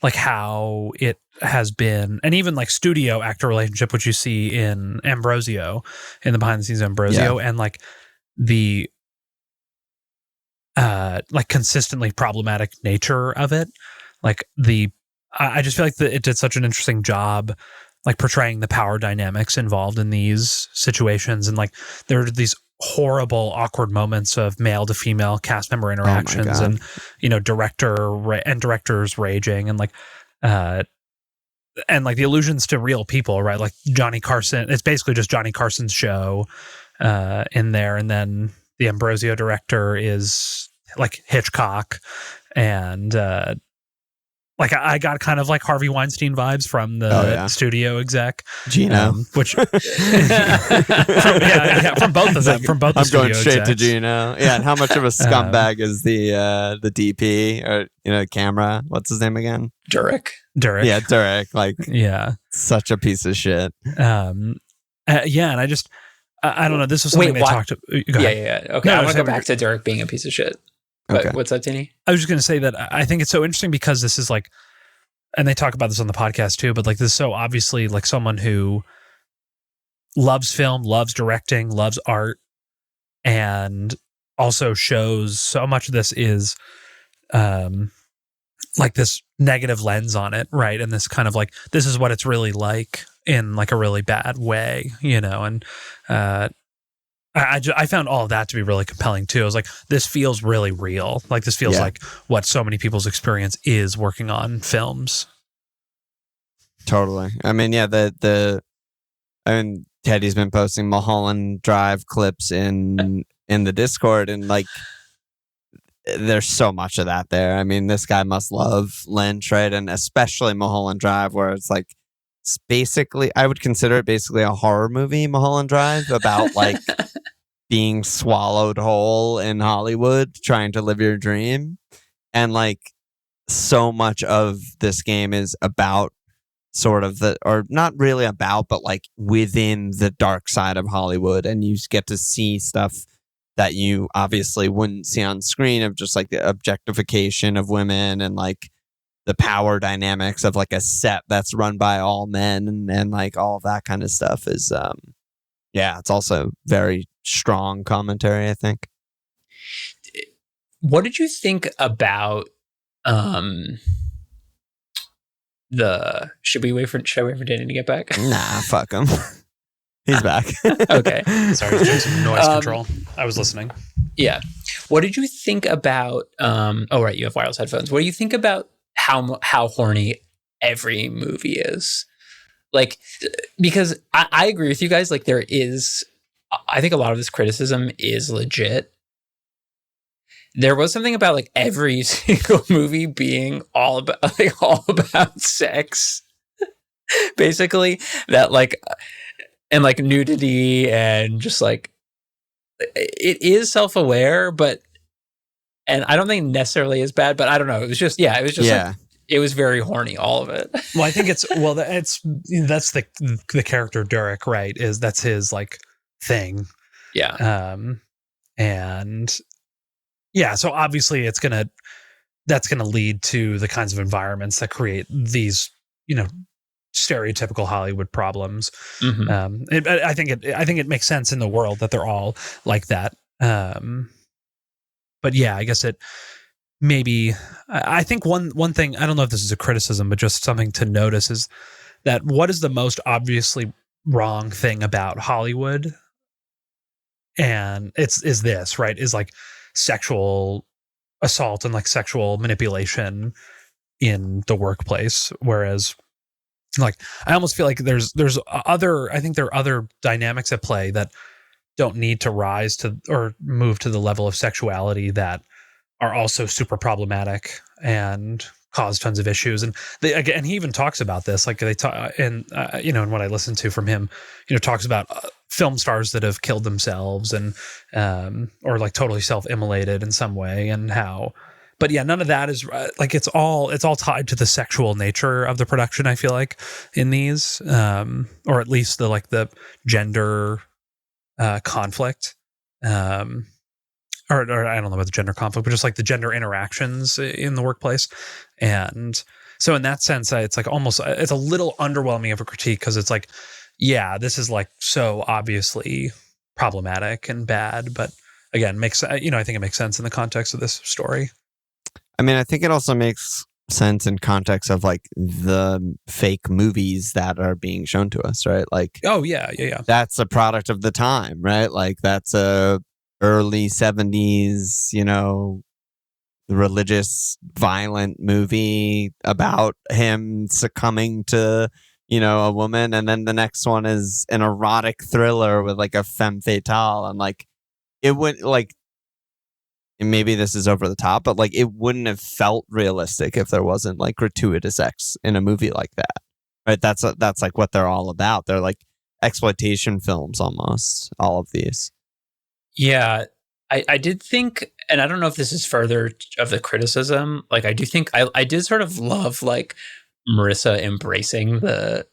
like how it has been, and even like studio actor relationship, which you see in Ambrosio, in the behind the scenes Ambrosio, and like the like consistently problematic nature of it. Like I just feel like it did such an interesting job like portraying the power dynamics involved in these situations, and like there are these horrible awkward moments of male to female cast member interactions, and directors raging, and like the allusions to real people, right? Like Johnny Carson, it's basically just Johnny Carson's show in there, and then the Ambrosio director is like Hitchcock, and like I got kind of like Harvey Weinstein vibes from the studio exec Gino, which from both of them. From both, I'm the going straight execs. to Gino. Yeah, and how much of a scumbag is the DP or camera? What's his name again? Derek. Yeah, Derek. Like, such a piece of shit. And I just I don't know. This was something they talked about. Yeah. Okay, I want to go back to Derek being a piece of shit. But okay. What's that, Tini? I was just going to say that I think it's so interesting because this is like, and they talk about this on the podcast too, but like this is so obviously like someone who loves film, loves directing, loves art, and also shows so much of this is like this negative lens on it, right? And this kind of like, this is what it's really like in like a really bad way, and I found all of that to be really compelling too. I was like, this feels really real. Like this feels like what so many people's experience is working on films. Totally. I mean, Teddy's been posting Mulholland Drive clips in the Discord, and like there's so much of that there. I mean, this guy must love Lynch, right? And especially Mulholland Drive, where it's like, it's basically, I would consider it basically a horror movie, Mulholland Drive, about like being swallowed whole in Hollywood, trying to live your dream. And like so much of this game is about sort of or not really about, but like within the dark side of Hollywood. And you get to see stuff that you obviously wouldn't see on screen, of just like the objectification of women, and like the power dynamics of like a set that's run by all men, and like all of that kind of stuff is it's also very strong commentary, I think. What did you think about should we wait for Danny to get back? Nah, fuck him. He's back. Okay. Sorry, I was doing some noise control. I was listening. Yeah. What did you think about oh right, you have wireless headphones. What do you think about how horny every movie is? Like, because I agree with you guys, like I think a lot of this criticism is legit. There was something about like every single movie being all about sex, basically, that like and like nudity and just like it is self-aware, but and I don't think necessarily is bad, but I don't know. It was just like it was very horny, all of it. Well, I think that's the character Durek, right? That's his like thing. Yeah. And yeah, so obviously that's gonna lead to the kinds of environments that create these, stereotypical Hollywood problems. Mm-hmm. I think it makes sense in the world that they're all like that. But yeah, I guess it maybe. I think one thing, I don't know if this is a criticism, but just something to notice is that what is the most obviously wrong thing about Hollywood, and is this, right? Is like sexual assault and like sexual manipulation in the workplace, whereas like I almost feel like there's other, I think there are other dynamics at play that don't need to rise to or move to the level of sexuality that are also super problematic and cause tons of issues. And and he even talks about this, like they talk, and and what I listened to from him, talks about film stars that have killed themselves and or like totally self-immolated in some way, and how. But yeah, none of that is like it's all tied to the sexual nature of the production. I feel like in these, or at least the gender conflict, or I don't know about the gender conflict, but just like the gender interactions in the workplace. And so in that sense, it's like almost, it's a little underwhelming of a critique, because it's like, yeah, this is like so obviously problematic and bad, but again, I think it makes sense in the context of this story. I mean, I think it also makes sense in context of like the fake movies that are being shown to us, right? Like, oh yeah. That's a product of the time, right? Like that's a early 70s, religious violent movie about him succumbing to, a woman. And then the next one is an erotic thriller with like a femme fatale. And like, it would like, and maybe this is over the top, but like it wouldn't have felt realistic if there wasn't like gratuitous sex in a movie like that, right? That's like what they're all about. They're like exploitation films almost, all of these. Yeah, I did think, and I don't know if this is further of the criticism, like I do think I did sort of love like Marissa embracing the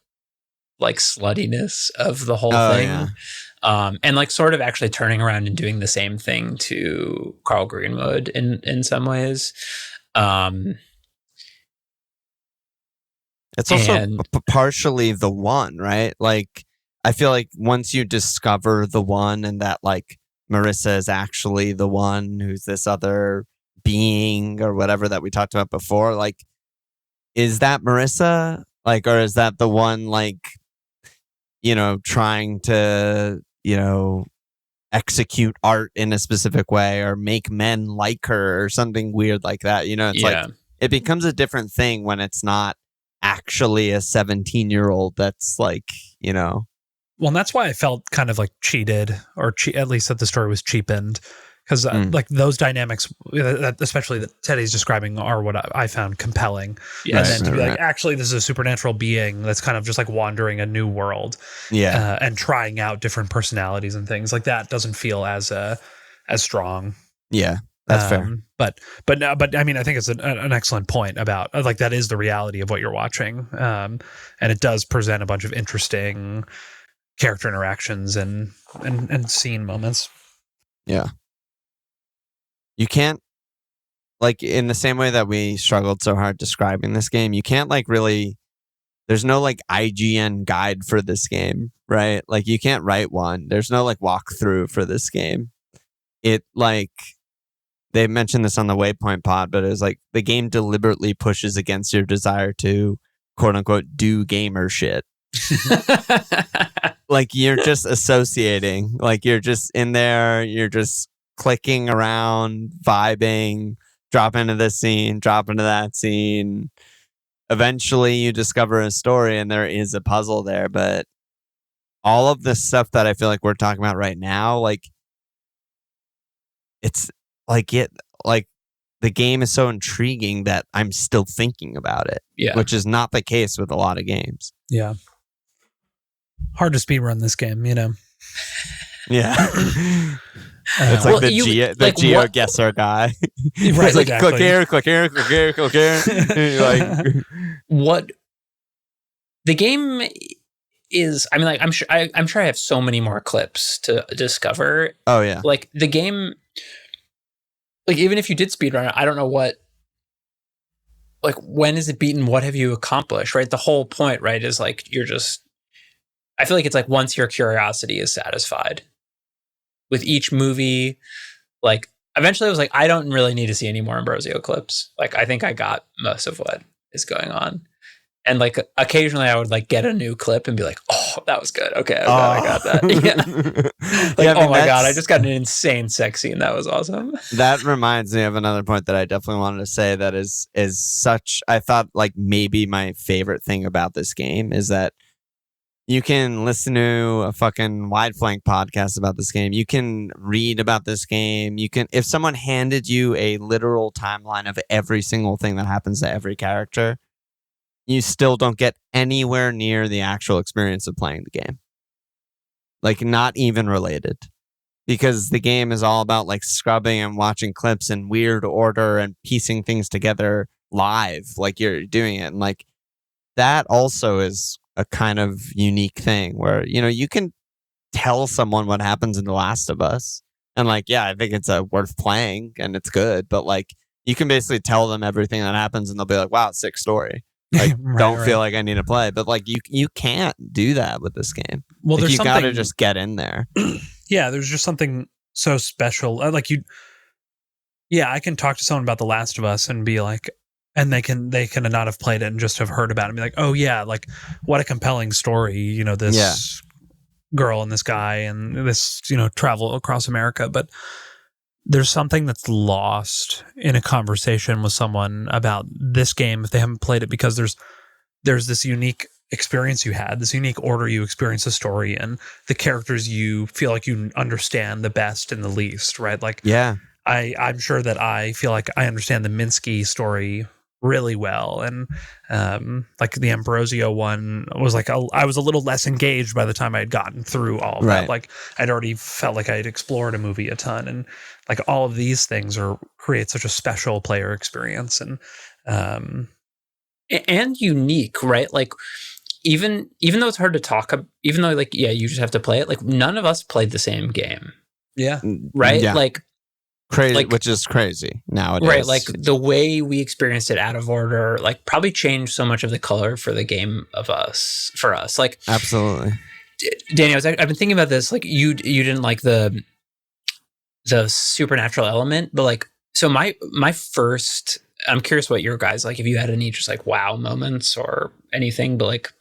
like sluttiness of the whole thing. Yeah. And like sort of actually turning around and doing the same thing to Carl Greenwood in some ways. It's also partially the one, right? Like, I feel like once you discover the one and that like Marissa is actually the one who's this other being or whatever that we talked about before, like, is that Marissa? Like, or is that the one like, trying to, execute art in a specific way or make men like her or something weird like that? It's like, it becomes a different thing when it's not actually a 17-year-old that's like, Well, and that's why I felt kind of like cheated, or at least that the story was cheapened. Because like those dynamics, especially that Teddy's describing, are what I found compelling. Yes. And then to be like, actually, this is a supernatural being that's kind of just like wandering a new world, and trying out different personalities and things like that doesn't feel as strong. Yeah, that's fair. But I mean, I think it's an excellent point about like that is the reality of what you're watching, and it does present a bunch of interesting character interactions and scene moments. Yeah. You can't, like, in the same way that we struggled so hard describing this game, you can't, like, really, there's no, like, IGN guide for this game, right? Like, you can't write one. There's no, like, walkthrough for this game. It, like, they mentioned this on the Waypoint pod, but it was like, the game deliberately pushes against your desire to, quote unquote, do gamer shit. Like, you're just associating, like, you're just in there, you're just clicking around, vibing, drop into this scene, drop into that scene. Eventually you discover a story and there is a puzzle there, but all of this stuff that I feel like we're talking about right now, like it's like the game is so intriguing that I'm still thinking about it. Yeah. Which is not the case with a lot of games. Yeah. Hard to speedrun this game, you know. Yeah. It's Well, like the GeoGuessr guy. Right, It's like exactly. click here, click here, click here, click here. Like, What the game is, I mean, like, I'm sure I have so many more clips to discover. oh yeah. Like the game, like even if you did speedrun it, I don't know what, like when is it beaten? What have you accomplished? Right. The whole point, right, is like I feel like it's like once your curiosity is satisfied with each movie, like eventually I was like, I don't really need to see any more Ambrosio clips. Like I think I got most of what is going on. And like occasionally I would like get a new clip and be like, oh, that was good. Okay, I got that. Yeah. Like, Yeah, I mean, oh my God, I just got an insane sex scene. That was awesome. That reminds me of another point that I definitely wanted to say that is such, I thought like maybe my favorite thing about this game is that you can listen to a fucking Wide Flank podcast about this game. You can read about this game. You can, if someone handed you a literal timeline of every single thing that happens to every character, you still don't get anywhere near the actual experience of playing the game. Like, not even related. Because the game is all about like scrubbing and watching clips in weird order and piecing things together live, like you're doing it. And like, that also is a kind of unique thing where, you know, you can tell someone what happens in The Last of Us. And like, yeah, I think it's worth playing and it's good. But like, you can basically tell them everything that happens and they'll be like, wow, sick story. Like, don't feel like I need to play. But like, you can't do that with this game. Well, like, there's you something, gotta just get in there. Yeah, there's just something so special. Like I can talk to someone about The Last of Us and be like, and they can not have played it and just have heard about it and be like, oh yeah, like what a compelling story, you know, this girl and this guy and this, you know, travel across America. But there's something that's lost in a conversation with someone about this game if they haven't played it, because there's this unique experience you had, this unique order you experience the story in, the characters you feel like you understand the best and the least, right? Like, Yeah. I'm sure that I feel like I understand the Minsky story really well, and like the Ambrosio one was like I was a little less engaged by the time I had gotten through all of that. Like I'd already felt like I had explored a movie a ton, and like all of these things create such a special player experience and unique, right? Like even though it's hard to talk, even though like you just have to play it. Like none of us played the same game, right? Yeah. Like Crazy, like, which is crazy nowadays. Right, like the way we experienced it out of order, like probably changed so much of the color for the game for us. Like absolutely, Danny, I've been thinking about this. Like you didn't like the supernatural element, but like so my first. I'm curious what your guys like. If you had any just like wow moments or anything, but like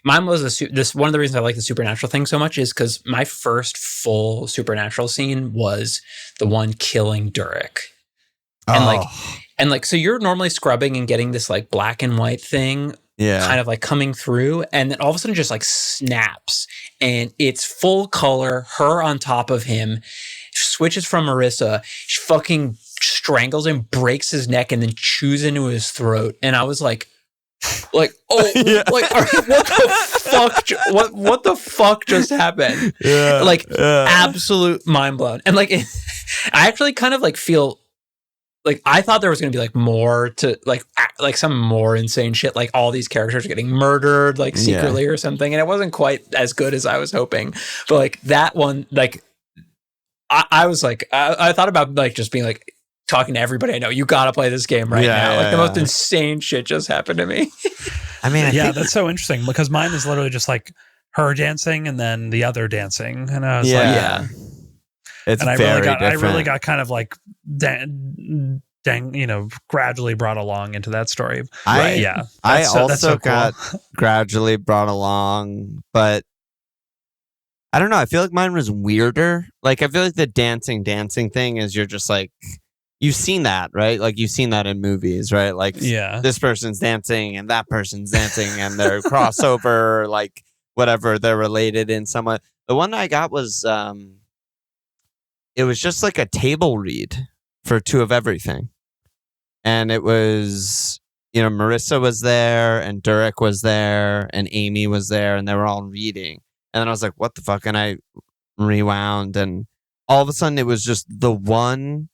mine was this. One of the reasons I like the supernatural thing so much is because my first full supernatural scene was the one killing Durek, and like so you're normally scrubbing and getting this like black and white thing, kind of like coming through, and then all of a sudden just like snaps and it's full color, her on top of him, switches from Marissa, she fucking strangles him, breaks his neck, and then chews into his throat, and I was like. Like, oh, like, what the fuck? What the fuck just happened? Absolute mind blown. And like, I actually kind of like feel like I thought there was going to be like more to like some more insane shit. Like all these characters are getting murdered like secretly or something, and it wasn't quite as good as I was hoping. But like that one, like I was like, I thought about like just being like. Talking to everybody I know, you gotta play this game right now. Like the most insane shit just happened to me. I mean, that's so interesting because mine is literally just like her dancing and then the other dancing, and I was it's and very different. I really got kind of like gradually brought along into that story. I also got gradually brought along, but I don't know. I feel like mine was weirder. Like I feel like the dancing thing is you're just like. You've seen that, right? Like you've seen that in movies, right? Like this person's dancing and that person's dancing and they're crossover, like whatever, they're related in some way. The one I got was, it was just like a table read for Two of Everything. And it was, you know, Marissa was there and Durek was there and Amy was there and they were all reading. And then I was like, what the fuck? And I rewound, and all of a sudden it was just the one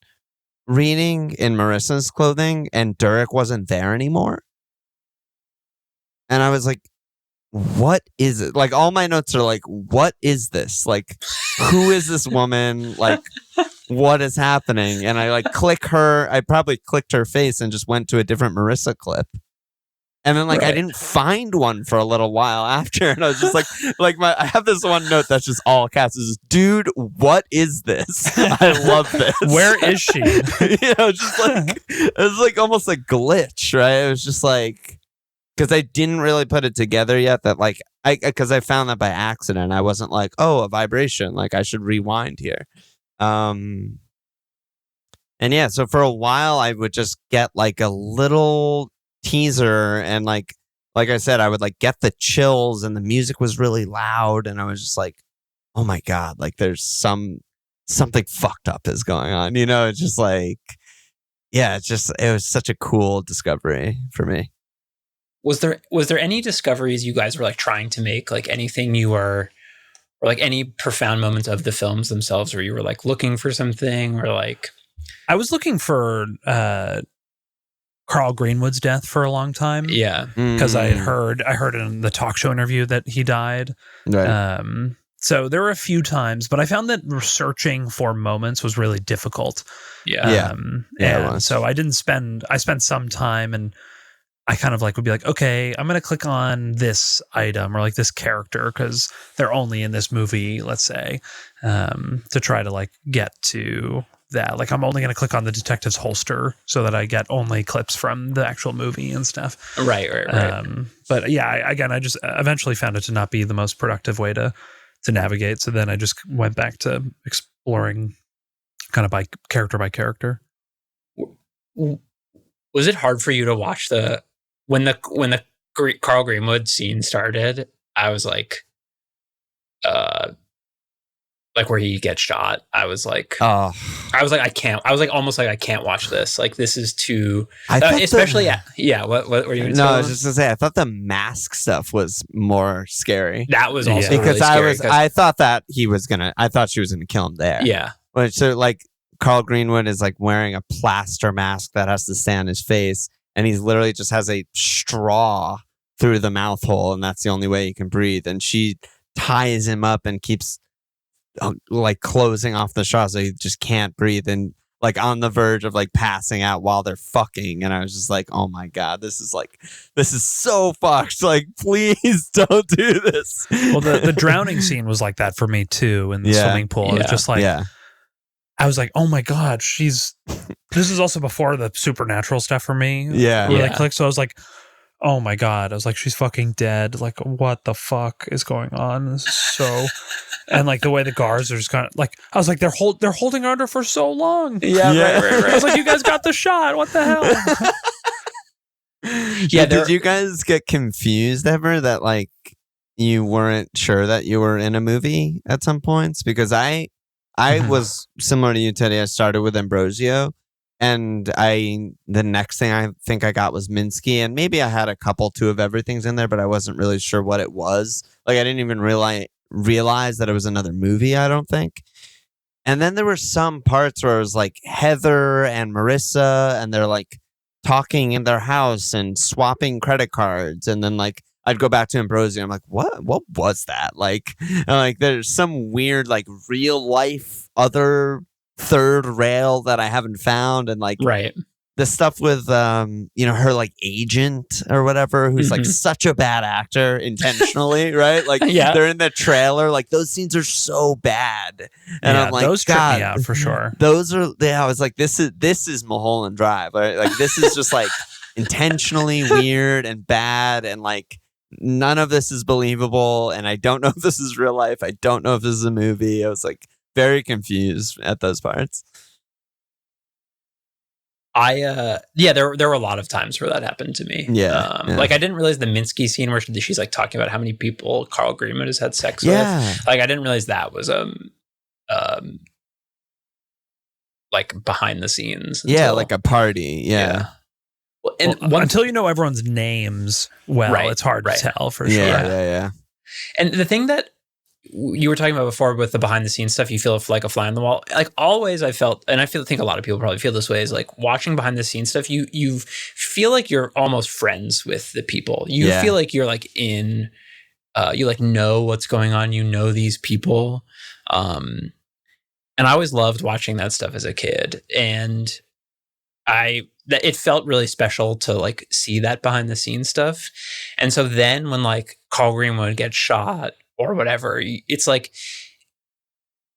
reading in Marissa's clothing, and Durek wasn't there anymore. And I was like, what is it? Like, all my notes are like, what is this? Like, who is this woman? Like, what is happening? And I like click her. I probably clicked her face and just went to a different Marissa clip. And then like I didn't find one for a little while after, and I was just like I have this one note that's just all caps. It's just, dude, what is this? I love this. Where is she? Just like it was like almost a glitch, right? It was just like, because I didn't really put it together yet that like because I found that by accident. I wasn't like, oh, a vibration, like I should rewind here. And yeah, so for a while I would just get like a little teaser, and like I said, I would like get the chills, and the music was really loud, and I was just like, oh my god, like there's something fucked up is going on, it's just like, yeah, it was such a cool discovery for me. Was there any discoveries you guys were like trying to make, like anything you were, or like any profound moments of the films themselves where you were like looking for something, or like? I was looking for Carl Greenwood's death for a long time. Yeah. Because I heard in the talk show interview that he died. Right. So there were a few times, but I found that researching for moments was really difficult. Yeah. And so I spent some time, and I kind of like would be like, okay, I'm going to click on this item or like this character because they're only in this movie, let's say, to try to like get to that. Like, I'm only going to click on the detective's holster so that I get only clips from the actual movie and stuff. Right. But yeah, I just eventually found it to not be the most productive way to navigate. So then I just went back to exploring kind of by character. Was it hard for you to watch when the Carl Greenwood scene started? I was like where he gets shot. I was like, I can't watch this. Like, this is too, especially what were you going to say? No, I was just gonna say, I thought the mask stuff was more scary. That was also because really scary, I thought that I thought she was gonna kill him there. Yeah. But so like Carl Greenwood is like wearing a plaster mask that has to stay on his face, and he's literally just has a straw through the mouth hole, and that's the only way he can breathe. And she ties him up and keeps like closing off the straw so he just can't breathe, and like on the verge of like passing out while they're fucking. And I was just like, oh my god, this is so fucked. Like, please don't do this. Well, the drowning scene was like that for me too in the swimming pool. Yeah. It was just like, I was like, oh my god, this is also before the supernatural stuff for me. Really clicked. So I was like, oh my god, I was like, she's fucking dead. Like, what the fuck is going on? This is so. And like the way the guards are just kind of like, I was like, they're holding her under for so long. Yeah. Right. I was like, you guys got the shot. What the hell? Yeah. Did you guys get confused ever that like you weren't sure that you were in a movie at some points? Because I was similar to you, Teddy. I started with Ambrosio, and the next thing I think I got was Minsky, and maybe I had a couple two of everything's in there, but I wasn't really sure what it was. Like, I didn't even realize that it was another movie, I don't think. And then there were some parts where it was like Heather and Marissa, and they're like talking in their house and swapping credit cards, and then like I'd go back to Ambrosio. I'm like, what was that? Like there's some weird like real life other third rail that I haven't found, and like the stuff with her like agent or whatever, who's like such a bad actor intentionally, right? Like they're in the trailer, like those scenes are so bad, and I'm like, those trip me out for sure. Those are I was like, this is Mulholland Drive, right? Like this is just like intentionally weird and bad, and like none of this is believable, and I don't know if this is real life. I don't know if this is a movie. I was like very confused at those parts. There were a lot of times where that happened to me. Like I didn't realize the Minsky scene where she's like talking about how many people Carl Greenwood has had sex with. Like I didn't realize that was like behind the scenes. Like a party. Well, until you know everyone's names, it's hard to tell for sure. Yeah. And the thing that you were talking about before with the behind the scenes stuff, you feel like a fly on the wall. Like always I felt, and think a lot of people probably feel this way, is like watching behind the scenes stuff, you feel like you're almost friends with the people. You feel like you're like in, you like know what's going on. You know these people. And I always loved watching that stuff as a kid. And it felt really special to like see that behind the scenes stuff. And so then when like Carl Green would get shot or whatever, it's like,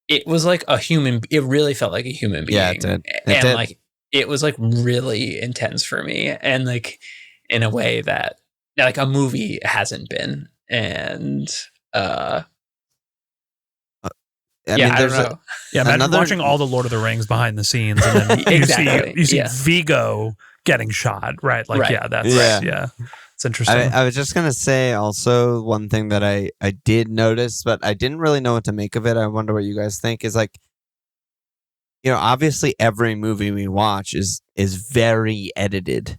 it was like it really felt like a human being. Yeah, it did. Like, it was like really intense for me. And like in a way that like a movie hasn't been. And, I don't know. Imagine watching all the Lord of the Rings behind the scenes, and then you see Vigo getting shot, right? Like, it's interesting. I was just gonna say also one thing that I did notice, but I didn't really know what to make of it. I wonder what you guys think. Is like, obviously every movie we watch is very edited,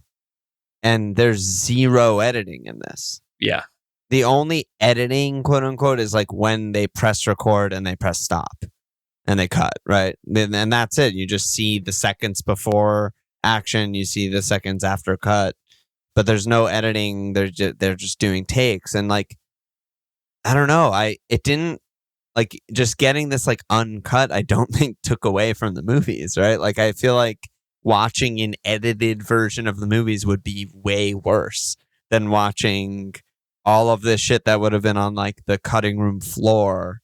and there's zero editing in this. Yeah. The only editing, quote unquote, is like when they press record and they press stop and they cut, right? And that's it. You just see the seconds before action, you see the seconds after cut, but there's no editing. They're just doing takes. And like, I don't know. It didn't, like, just getting this like uncut, I don't think took away from the movies, right? Like, I feel like watching an edited version of the movies would be way worse than watching all of this shit that would have been on like the cutting room floor,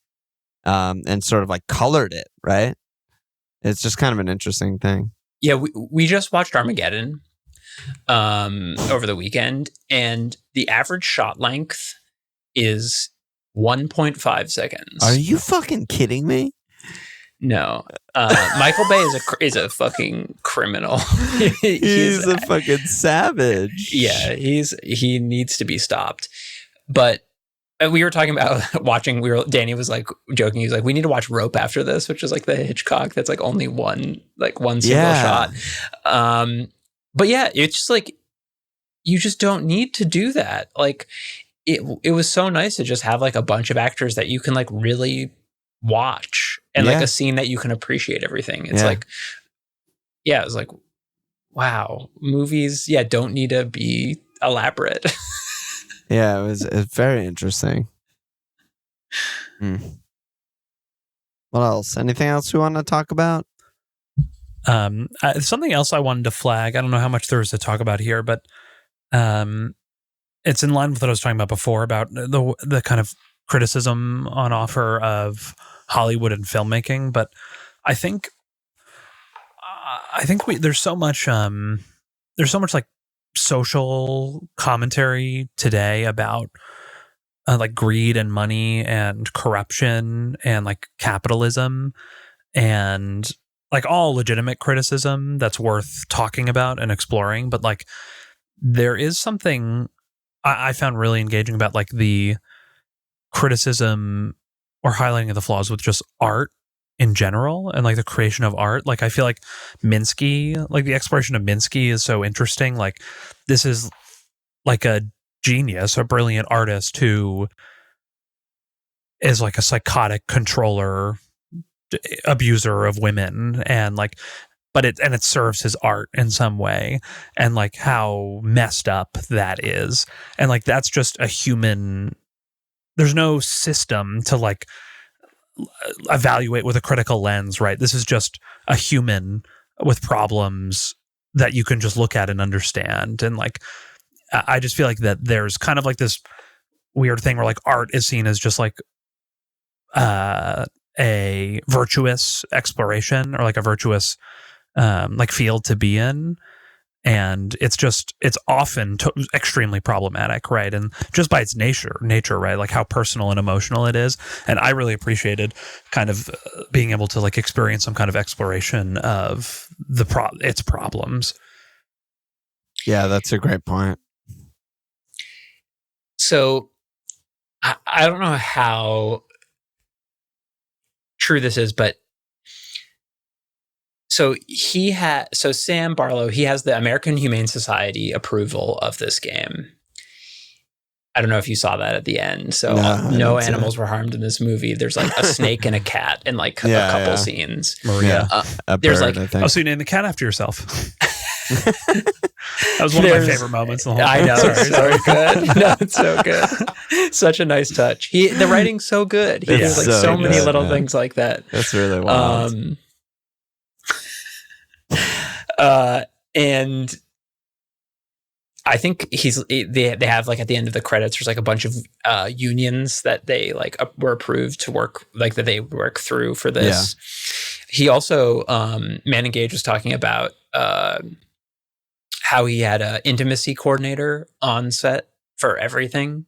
and sort of like colored it, right? It's just kind of an interesting thing. Yeah, we just watched Armageddon over the weekend, and the average shot length is 1.5 seconds. Are you fucking kidding me? No. Michael Bay is a fucking criminal. he's a fucking savage. Yeah, he needs to be stopped. But we were talking about watching. Danny was like joking. He's like, "We need to watch Rope after this," which is like the Hitchcock that's like only one single shot. But yeah, it's just like you just don't need to do that. Like it was so nice to just have like a bunch of actors that you can like really watch and like a scene that you can appreciate everything. It's like, it was like, wow, movies, don't need to be elaborate. Yeah, it was very interesting. What else? Anything else we want to talk about? Something else I wanted to flag. I don't know how much there is to talk about here, but it's in line with what I was talking about before about the kind of criticism on offer of Hollywood and filmmaking. But I think there's so much like social commentary today about like greed and money and corruption and like capitalism and like all legitimate criticism that's worth talking about and exploring. But like there is something I found really engaging about like the criticism or highlighting of the flaws with just art in general and like the creation of art. Like I feel like Minsky, like the exploration of Minsky is so interesting. Like this is like a genius, a brilliant artist who is like a psychotic controller, abuser of women, and like, but it serves his art in some way, and like how messed up that is. And like that's just a human, there's no system to like evaluate with a critical lens, right? This is just a human with problems that you can just look at and understand. And like I just feel like that there's kind of like this weird thing where like art is seen as just like a virtuous exploration or like a virtuous like field to be in, and it's often extremely problematic, right? And just by its nature, right? Like how personal and emotional it is. And I really appreciated kind of being able to like experience some kind of exploration of its problems. Yeah, that's a great point. So I don't know how true this is, but so Sam Barlow, he has the American Humane Society approval of this game. I don't know if you saw that at the end. So No, no I didn't see animals were harmed in this movie. There's like a snake and a cat in like a couple scenes. Maria. A There's bird, like- I think. Oh, so you named the cat after yourself. That was one of my favorite moments. In the whole I know, Sorry, it's so good. No, it's so good. Such a nice touch. The writing's so good. He It's does like so many good, little man. things like that. That's really wild. And I think they have like at the end of the credits, there's like a bunch of unions that they like were approved to work, like that they work through for this. He also, Man Engage was talking about how he had an intimacy coordinator on set for everything.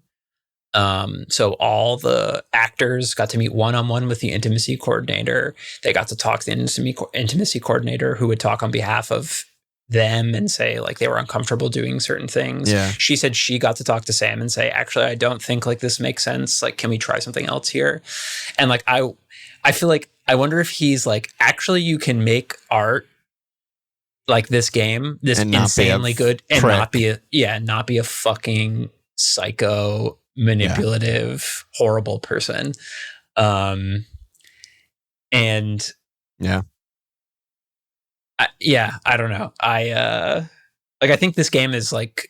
So all the actors got to meet one-on-one with the intimacy coordinator. They got to talk to the intimacy coordinator who would talk on behalf of them and say like they were uncomfortable doing certain things. Yeah. She said she got to talk to Sam and say, actually, I don't think like this makes sense. Like, can we try something else here? And like, I feel like, I wonder if he's like, actually you can make art like this game, this And not be a insanely good and prick. not be a fucking psycho, manipulative, horrible person. And Yeah. I don't know. I think this game is like,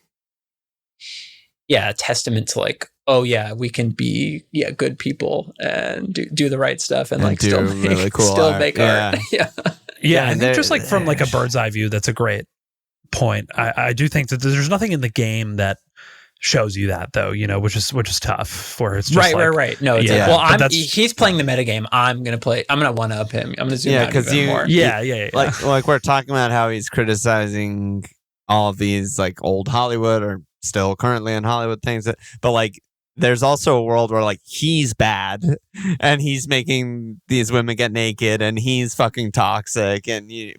a testament to like, oh yeah, we can be good people and do the right stuff and like do still make, really cool still art. make art. Yeah. Yeah, I and think just like from like a bird's eye view, that's a great point. I do think that there's nothing in the game that shows you that though, you know, which is tough. Where it's just right. No, it's Yeah. like, well, But he's playing the metagame. I'm gonna one up him. I'm gonna zoom out because even more. Yeah. Like we're talking about how he's criticizing all of these like old Hollywood or still currently in Hollywood things, but like there's also a world where like he's bad and he's making these women get naked and he's fucking toxic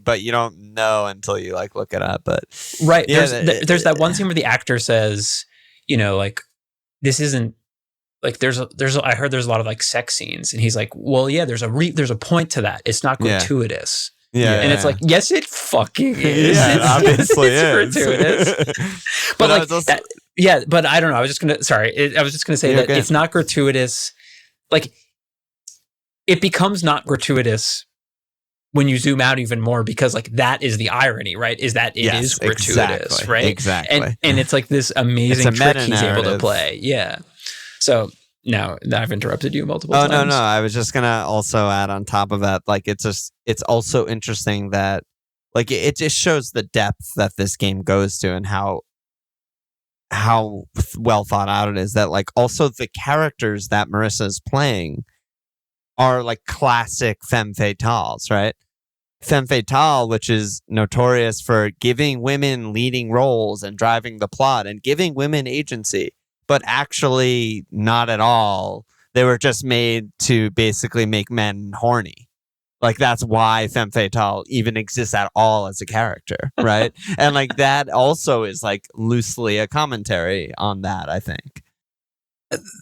but you don't know until you like look it up. But right, yeah, there's that one scene where the actor says, you know, like this isn't like there's I heard there's a lot of like sex scenes and he's like, well, yeah, there's a point to that. It's not gratuitous. Yeah, and it's like, yes, it fucking is. Yeah, It's obviously it's is. gratuitous. But I like was also- but I don't know. I was just gonna say that it's not gratuitous. Like it becomes not gratuitous when you zoom out even more, because like that is the irony, right? Is that it is gratuitous, exactly, right? Exactly. And it's like this amazing It's a trick he's able to meta-narrative. play. Yeah. So now I've interrupted you multiple times. No. I was just gonna also add on top of that, like it's also interesting that like it just shows the depth that this game goes to and how well thought out it is. That like also the characters that Marissa is playing are like classic femme fatales, right? Femme fatale, which is notorious for giving women leading roles and driving the plot and giving women agency, but actually not at all. They were just made to basically make men horny. Like that's why femme fatale even exists at all as a character, right? And like that also is like loosely a commentary on that, I think.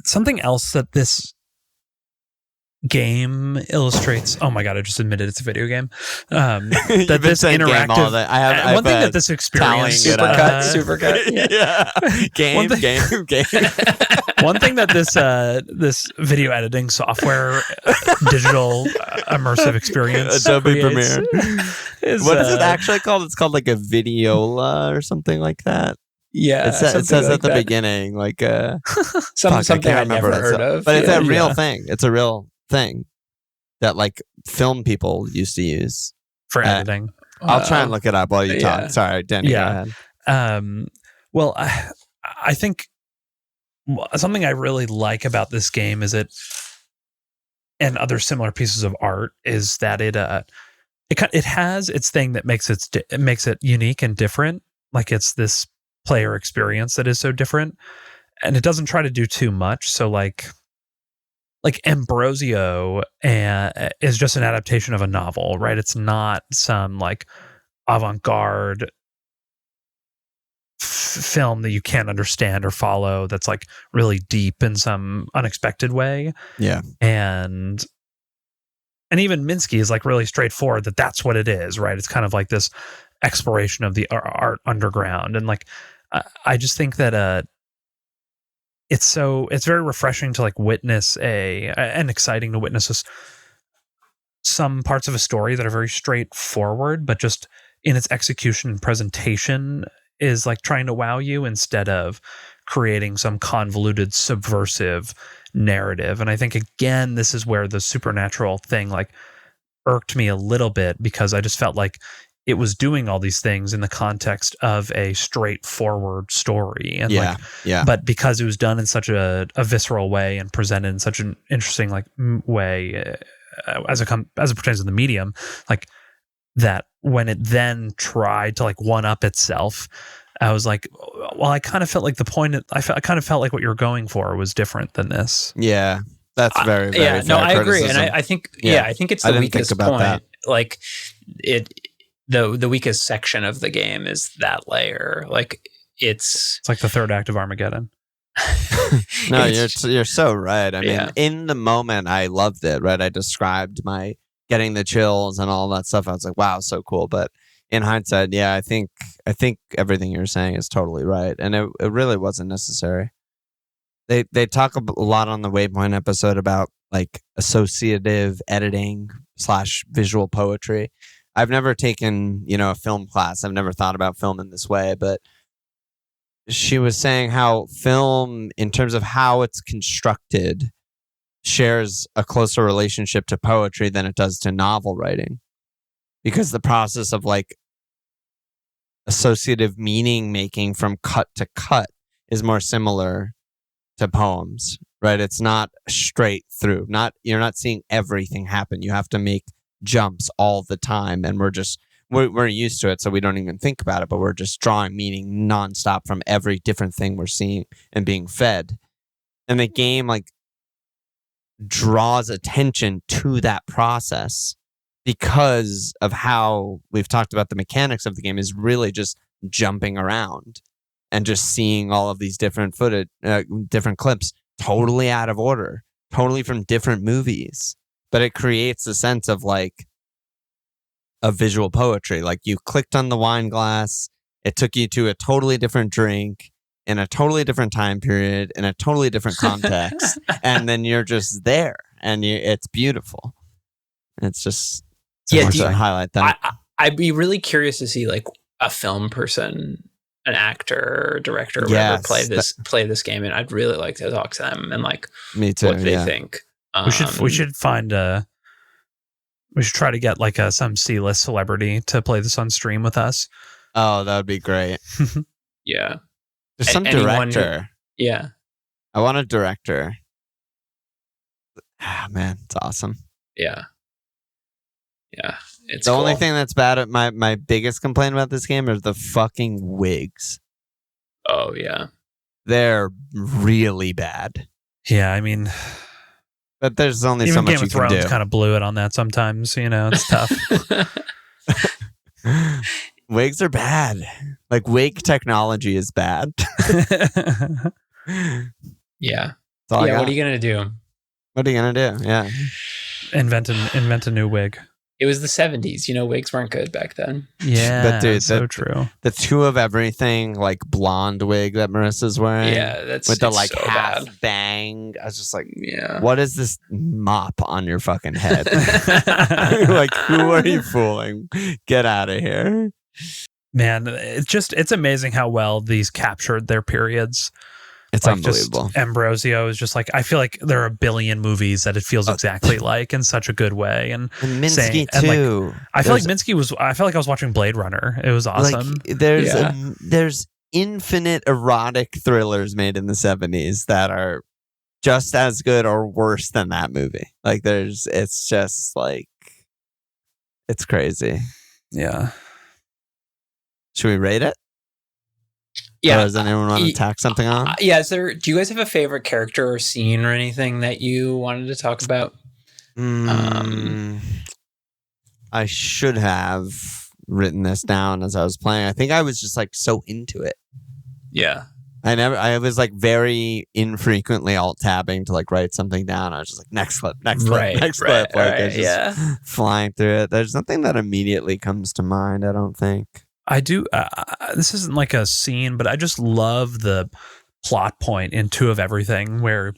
Something else that this game illustrates. Oh my god! I just admitted it's a video game. You've That been this saying game all interactive. day. I have one thing that this experience. Supercut. Yeah. Game. One thing that this video editing software, digital immersive experience, Adobe creates Premiere. is, What is it actually called? It's called like a videola or something like that. Yeah. It says something at the that. beginning, like Something I've never heard of. But it's Yeah. a real thing. It's a real thing that like film people used to use. for editing. I'll try and look it up while you yeah. talk. Sorry, Danny. Yeah. Go ahead. Well, I think something I really like about this game is it, and other similar pieces of art, is that it has its thing that makes it unique and different. Like it's this player experience that is so different, and it doesn't try to do too much. So like Ambrosio is just an adaptation of a novel, right? It's not some like avant-garde film that you can't understand or follow that's like really deep in some unexpected way. Yeah. And even Minsky is like really straightforward that's what it is, right? It's kind of like this exploration of the art underground. And like I just think that it's very refreshing to like witness and exciting to witness some parts of a story that are very straightforward, but just in its execution and presentation is like trying to wow you instead of creating some convoluted subversive narrative. And I think again, this is where the supernatural thing like irked me a little bit, because I just felt like it was doing all these things in the context of a straightforward story. And but because it was done in such a visceral way and presented in such an interesting like way as it pertains to the medium, like that when it then tried to like one up itself, I was like, well, I kind of felt like I kind of felt like what you're going for was different than this. Yeah, that's very fair I agree, criticism. And I think I think it's the weakest point. That. Like the weakest section of the game is that layer. Like it's like the third act of Armageddon. No, you're so right. I mean, in the moment, I loved it. Right, I described my getting the chills and all that stuff. I was like, wow, so cool. But in hindsight, I think everything you're saying is totally right, and it really wasn't necessary. They talk a lot on the Waypoint episode about like associative editing / visual poetry. I've never taken a film class. I've never thought about film in this way, but she was saying how film, in terms of how it's constructed, shares a closer relationship to poetry than it does to novel writing, because the process of like associative meaning making from cut to cut is more similar to poems, right? It's not straight through. You're not seeing everything happen. You have to make jumps all the time, and we're used to it, so we don't even think about it, but we're just drawing meaning nonstop from every different thing we're seeing and being fed. And the game like draws attention to that process because of how we've talked about the mechanics of the game is really just jumping around and just seeing all of these different different clips totally out of order, totally from different movies. But it creates a sense of like a visual poetry. Like you clicked on the wine glass, it took you to a totally different drink in a totally different time period, in a totally different context, and then you're just there, and it's beautiful. It's just to highlight that. I'd be really curious to see like a film person, an actor or director or whatever play this game, and I'd really like to talk to them and like me too, what they think. We should try to get like some C-list celebrity to play this on stream with us. Oh, that would be great. Yeah. There's some director. I want a director. Ah, man, it's awesome. Yeah. It's the only thing that's bad at my biggest complaint about this game is the fucking wigs. Oh, yeah. They're really bad. Yeah, I mean, but there's only even so much Game you of Thrones can do. Kind of blew it on that sometimes. It's tough. Wigs are bad. Like wig technology is bad. Yeah. What are you gonna do? What are you gonna do? Yeah. Invent a new wig. It was the 70s. Wigs weren't good back then. Yeah, but dude, so true. The two of everything, like blonde wig that Marissa's wearing. Yeah, that's with the like so half bad. bang. I was just like, yeah. What is this mop on your fucking head? Like, who are you fooling? Get out of here. Man, it's amazing how well these captured their periods. It's like unbelievable. Ambrosio is just like, I feel like there are a billion movies that it feels exactly like in such a good way. And Minsky too. Like, I feel like Minsky I felt like I was watching Blade Runner. It was awesome. Like, there's infinite erotic thrillers made in the 70s that are just as good or worse than that movie. Like it's just like, it's crazy. Yeah. Should we rate it? Yeah. Or does anyone want to tack something on? Yeah. Do you guys have a favorite character or scene or anything that you wanted to talk about? I should have written this down as I was playing. I think I was just like so into it. Yeah. I was like very infrequently alt tabbing to like write something down. I was just like, next clip, next clip. Like it's just flying through it. There's nothing that immediately comes to mind, I don't think. I do. This isn't like a scene, but I just love the plot point in Two of Everything where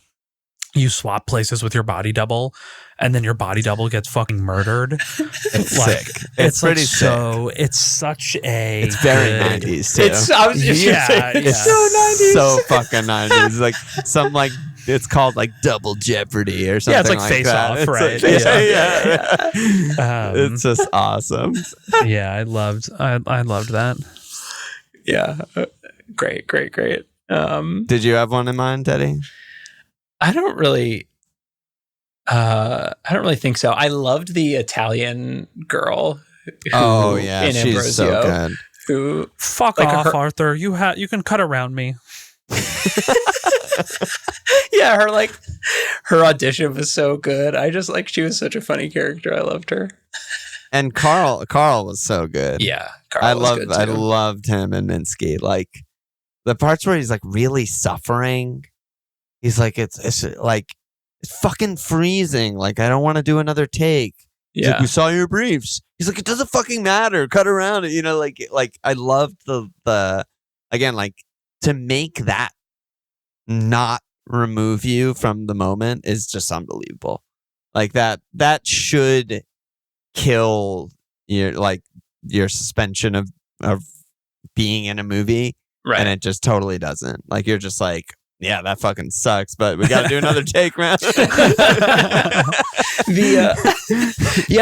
you swap places with your body double, and then your body double gets fucking murdered. It's like, sick. It's pretty like sick. so. It's such a. It's very good- 90s too. I was just gonna say, Yeah, it's yeah. so 90s. So fucking 90s. Like some like it's called like Double Jeopardy or something. Yeah, it's like like Face that. Off, It's right? like- Yeah. yeah. It's just awesome. Yeah, I loved that. Yeah. Great. Did you have one in mind, Teddy? I don't really think so. I loved the Italian girl. Oh yeah, in she's Ambrosio, so good. Who Fuck Like off, her- Arthur. You can cut around me. yeah, her audition was so good. I just she was such a funny character. I loved her. And Carl was so good. Yeah, Carl was good too. I loved him and Minsky. Like the parts where he's like really suffering. He's like it's like it's fucking freezing. Like I don't want to do another take. He's like, we saw your briefs. He's like, it doesn't fucking matter. Cut around it. You know, like I loved the again, like to make that not remove you from the moment is just unbelievable. Like that should kill your suspension of being in a movie. right. And it just totally doesn't. Like you're just like, yeah, that fucking sucks, but we got to do another take, man.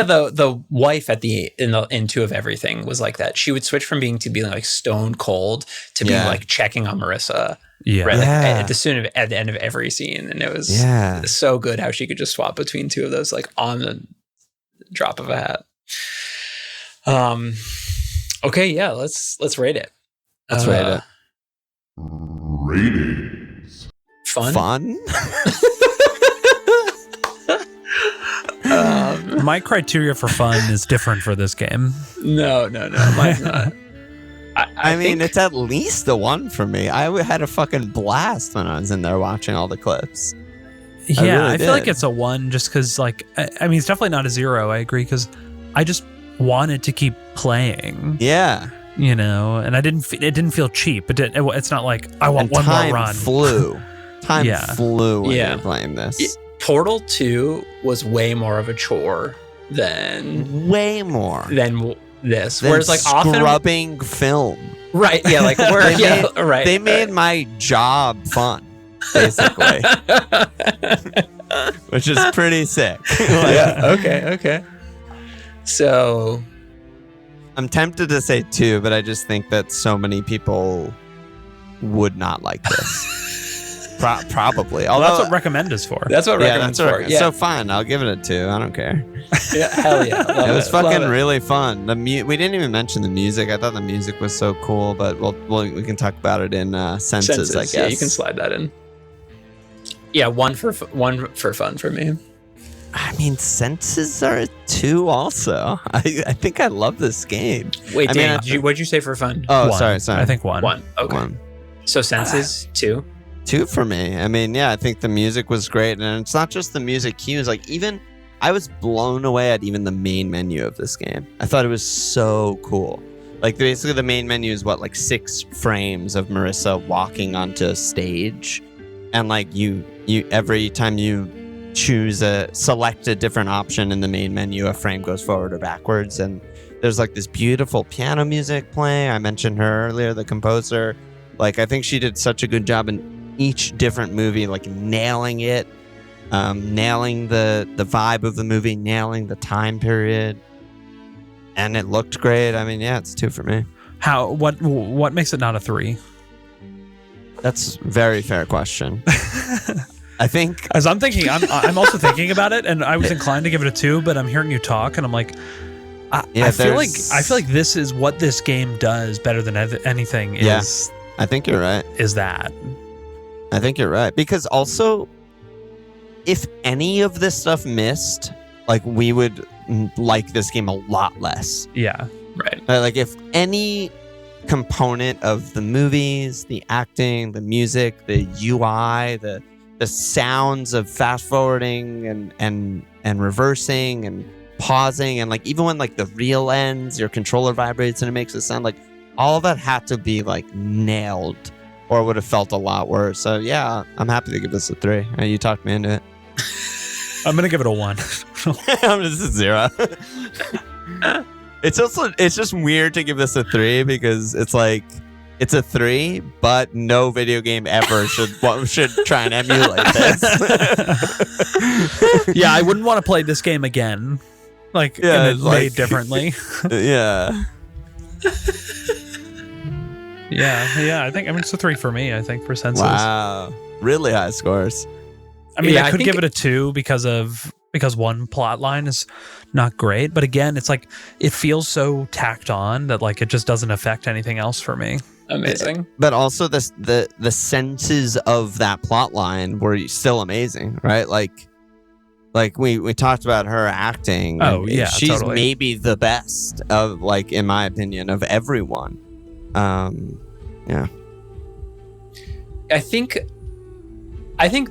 The wife in Two of Everything was like that. She would switch from being like stone cold to being like checking on Marissa. Yeah. Right, Yeah. at the end of every scene, and it was so good how she could just swap between two of those like on the drop of a hat. Okay, yeah, let's rate it. Let's rate it. Ratings. Fun. My criteria for fun is different for this game. No, mine's not. I mean, think- it's at least a 1 for me. I had a fucking blast when I was in there watching all the clips. Yeah, really I feel like did. it's a 1 just because, like, I mean, it's definitely not a 0. I agree because I just wanted to keep playing, Yeah. you know, and it didn't feel cheap. It's not like I want And one time more run. flew. Time Yeah. flew when Yeah. you were playing this. Yeah. Portal 2 was way more of a chore than Way more. this. Than Whereas like scrubbing film. right, yeah, like where right. They made my job fun, basically, which is pretty sick. yeah, okay. So I'm tempted to say 2, but I just think that so many people would not like this. Probably. Well, Although, that's what recommend is for. that's what yeah, recommends that's for. what, Yeah, so fine. I'll give it a 2. I don't care. yeah, hell yeah. Love It was love fucking it. really fun. We didn't even mention the music. I thought the music was so cool, but we can talk about it in senses, I guess. Yeah, you can slide that in. Yeah, one for fun for me. I mean, senses are a 2 also. I think I love this game. Wait, I mean, Dan, what'd you say for fun? Oh, 1. sorry. I think 1. One. Okay. 1. So senses 2. 2 for me. I mean, yeah, I think the music was great, and it's not just the music cues. Like even I was blown away at even the main menu of this game. I thought it was so cool. Like basically, the main menu is like 6 frames of Marissa walking onto a stage, and like you every time you select a different option in the main menu, a frame goes forward or backwards, and there's like this beautiful piano music playing. I mentioned her earlier, the composer. Like I think she did such a good job in each different movie, like nailing it, nailing the vibe of the movie, nailing the time period, and it looked great. I mean, yeah, it's 2 for me. What makes it not a 3? That's a very fair question. I think As I'm thinking, I'm also thinking about it, and I was inclined to give it a 2, but I'm hearing you talk, and I'm like, I feel like this is what this game does better than anything. Yeah. Is I think you're right. is that? I think you're right. Because also, if any of this stuff missed, like we would like this game a lot less. Yeah. Right. Like if any component of the movies, the acting, the music, the UI, the sounds of fast forwarding and reversing and pausing, and like even when like the reel ends, your controller vibrates and it makes it sound like all of that had to be like nailed, or it would have felt a lot worse. So yeah, I'm happy to give this a 3. You talked me into it. I'm gonna give it a 1. This is 0. It's just weird to give this a 3 because it's like it's a 3, but no video game ever should try and emulate this. Yeah, I wouldn't want to play this game again. Like, Yeah, and it made differently. Yeah. Yeah. I think it's a 3 for me. I think for senses. Wow. Really high scores. I mean, Yeah, I I could think- give it a 2 because one plot line is not great, but again, it's like it feels so tacked on that like it just doesn't affect anything else for me. Amazing. But also the senses of that plot line were still amazing, right? Like we talked about her acting. Oh, and yeah, she's totally. maybe the best of, like, in my opinion, of everyone. Yeah. I think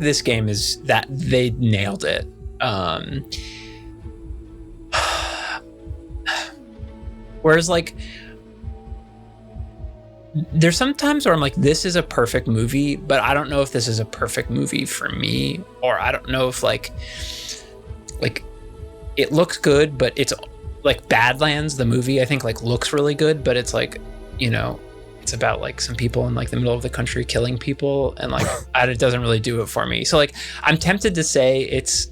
this game is that they nailed it. Whereas like there's some times where I'm like, this is a perfect movie, but I don't know if this is a perfect movie for me, or I don't know if like it looks good, but it's like Badlands, the movie, I think like looks really good, but it's like, you know, it's about like some people in like the middle of the country killing people, and like it doesn't really do it for me. So like I'm tempted to say it's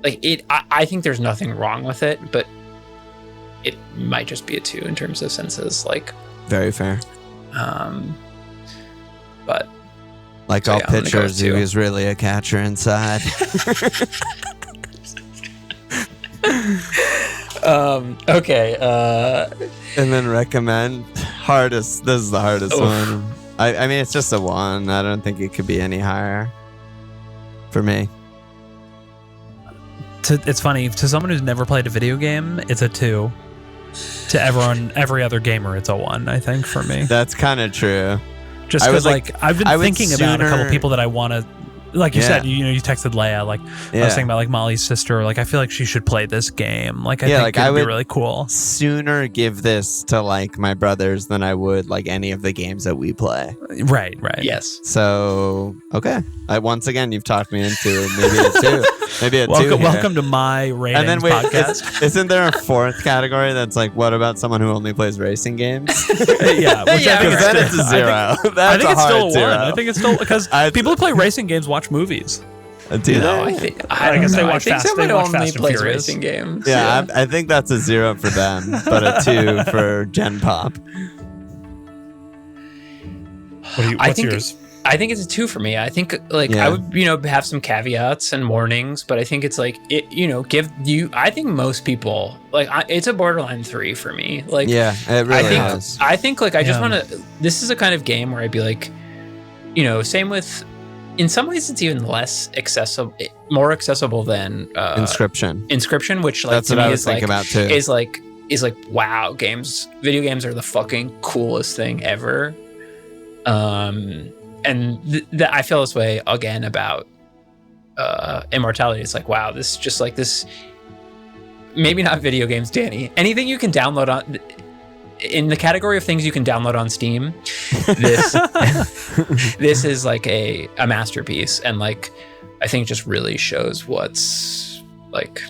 like I think there's nothing wrong with it, but it might just be a 2 in terms of senses. Like Very fair. but Like So, all yeah, I'm gonna go pictures, he with 2. was really a catcher inside. okay. And then recommend hardest. This is the hardest Oof. one. I mean, it's just a 1. I don't think it could be any higher for me. It's funny, to someone who's never played a video game, it's a 2. To every other gamer, it's a 1. I think for me, That's kind of true. just I would because like I've been I would thinking about a couple sooner- people that I want to. Like you Yeah. said, you texted Leia. Like I was thinking about like Molly's sister. Like I feel like she should play this game. Like I Yeah, think like, it'd I be would- really cool. Sooner give this to like my brothers than I would like any of the games that we play. Right. Yes. So okay, once again you've talked me into maybe a 2, maybe a 2. Welcome, here. welcome to my ratings And then wait, podcast. isn't there a 4th category that's like, what about someone who only plays racing games? Yeah, which Yeah, I think Because then is it's a still- 0. I That's think a it's still a hard 1. 0. I think it's still because people who play racing games watch movies. Do No, they? I think I I guess don't they know. I watch think Fast- someone they watch only Fast and plays Furious. racing games. Yeah, I think that's a 0 for them, but a 2 for Gen Pop. What's I think yours? I think it's a 2 for me. I think like Yeah. I would have some caveats and warnings, but I think it's like it give you. I think most people like it's a borderline 3 for me. Like Yeah, it really I think is. like I just Yeah. want to. This is a kind of game where I'd be like, same with. In some ways, it's even more accessible than Inscription. Inscription, which like That's to what me I was is thinking like about too. is like wow, video games are the fucking coolest thing ever. And I feel this way again about Immortality. It's like, wow, this is just like this. Maybe not video games, Danny. Anything you can download on. In the category of things you can download on Steam, this is like a masterpiece, and like I think it just really shows what's like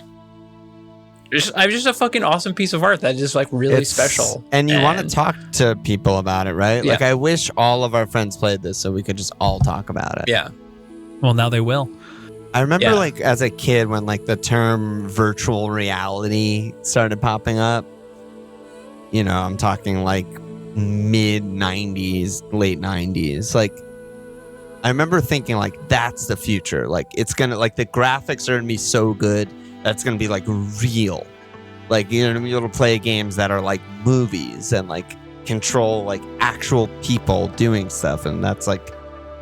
just a fucking awesome piece of art that is like really It's- special. And you want to talk to people about it, right? Yeah. Like, I wish all of our friends played this so we could just all talk about it. Yeah. Well, now they will. I remember, Yeah. like, as a kid when, like, the term virtual reality started popping up. You know, I'm talking, like, mid-90s, late 90s. Like, I remember thinking, like, that's the future. Like, it's gonna, like, the graphics are gonna be so good that's gonna be, like, real. Like, you're gonna be able to play games that are, like, movies and, like, control, like, actual people doing stuff. And that's, like,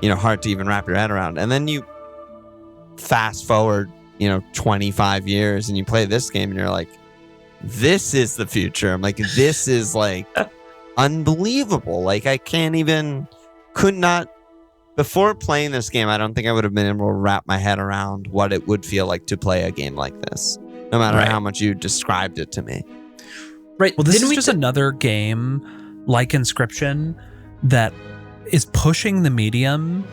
you know, hard to even wrap your head around. And then you fast forward, 25 years and you play this game and you're like, this is the future. I'm like, this is like unbelievable. Like, I could not, before playing this game, I don't think I would have been able to wrap my head around what it would feel like to play a game like this, no matter Right. how much you described it to me. Right. Well, this Didn't is we just another game like Inscription that is pushing the medium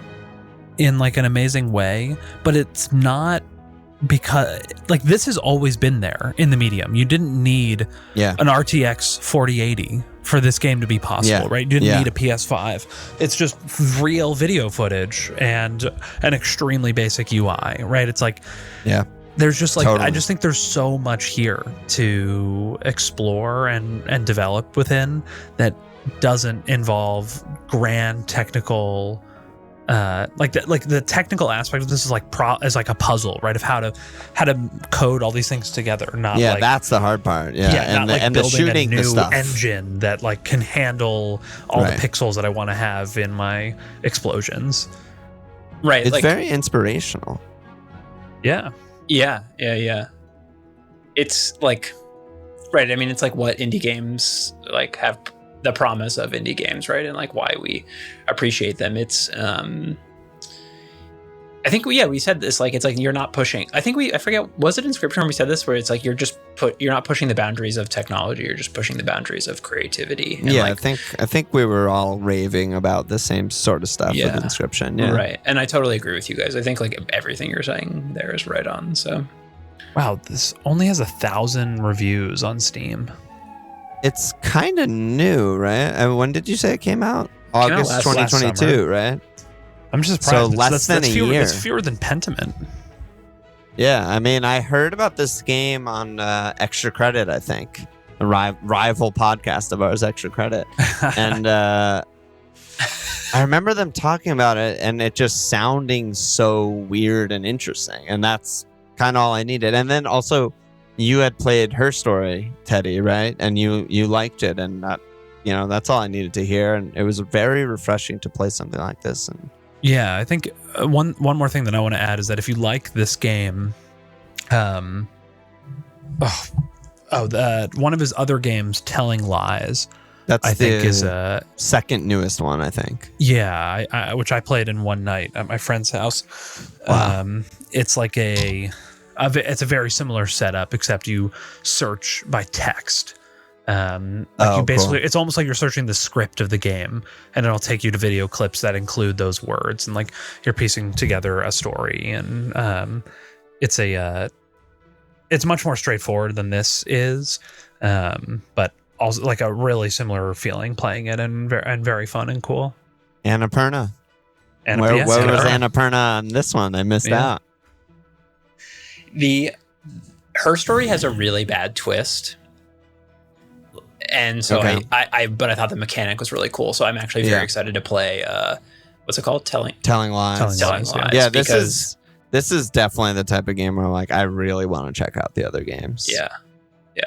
in like an amazing way, but it's not because like this has always been there in the medium. You didn't need an RTX 4080 for this game to be possible, right? You didn't need a PS5. It's just real video footage and an extremely basic UI, right? It's like, there's just like, I just think there's so much here to explore and develop within that doesn't involve grand technical, like the technical aspect of this is like a puzzle, right? Of how to code all these things together. Not that's the hard part. And the shooting, a new the stuff. engine that like can handle all the pixels that I want to have in my explosions. Right, it's like, very inspirational. Yeah. It's like, right. I mean, it's like what indie games like have the promise of indie games, right? And like why we appreciate them. It's I think we said this, like it's like you're not pushing. I forget, was it in Scripture when we said this, where it's like you're not pushing the boundaries of technology, you're just pushing the boundaries of creativity. And I think we were all raving about the same sort of stuff with Inscription. Right. And I totally agree with you guys. I think like everything you're saying there is right on. So wow, this only has 1,000 reviews on Steam. It's kind of new, right? When did you say it came out? August 2022, right? I'm just surprised. So less than a year. It's fewer than Pentiment. Yeah, I mean, I heard about this game on Extra Credit, I think. A rival podcast of ours, Extra Credit. And I remember them talking about it and it just sounding so weird and interesting. And that's kind of all I needed. And then also, you had played Her Story, Teddy, right? And you liked it. And that, that's all I needed to hear. And it was very refreshing to play something like this. And yeah, I think one more thing that I want to add is that if you like this game, one of his other games, Telling Lies, I think is a second newest one, I think. Yeah, which I played in one night at my friend's house. Wow. It's like it's a very similar setup, except you search by text. You basically, cool. It's almost like you're searching the script of the game, and it'll take you to video clips that include those words, and like you're piecing together a story. And it's much more straightforward than this is, but also like a really similar feeling playing it, and very fun and cool. Annapurna. Where was Annapurna on this one? I missed out. Her Story has a really bad twist. And so I thought the mechanic was really cool. So I'm actually very excited to play. What's it called? Telling Lies. Yeah, this is definitely the type of game where like I really want to check out the other games. Yeah.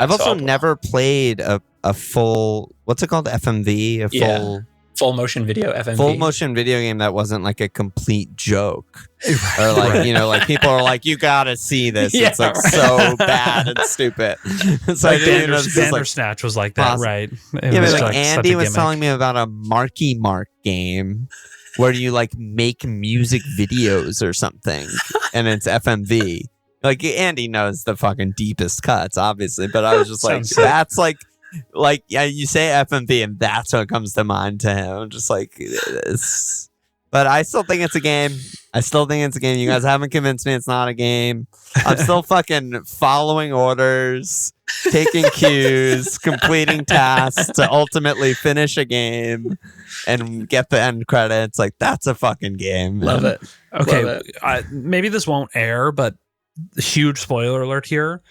I've also never played a full, what's it called? FMV, full motion video FMV. Full motion video game that wasn't like a complete joke. Or like, like people are like, you gotta see this. It's like so bad and stupid. So like Bandersnatch was like that, awesome. Right? Like Andy was telling me about a Marky Mark game where you like make music videos or something and it's FMV. Like Andy knows the fucking deepest cuts, obviously, but I was just like, that's like you say FMV and that's what comes to mind to him. Just like this. But I still think it's a game. You guys haven't convinced me it's not a game. I'm still fucking following orders, taking cues, completing tasks to ultimately finish a game and get the end credits. Like, that's a fucking game. Man. Love it. Okay, Love it. Maybe this won't air, but huge spoiler alert here.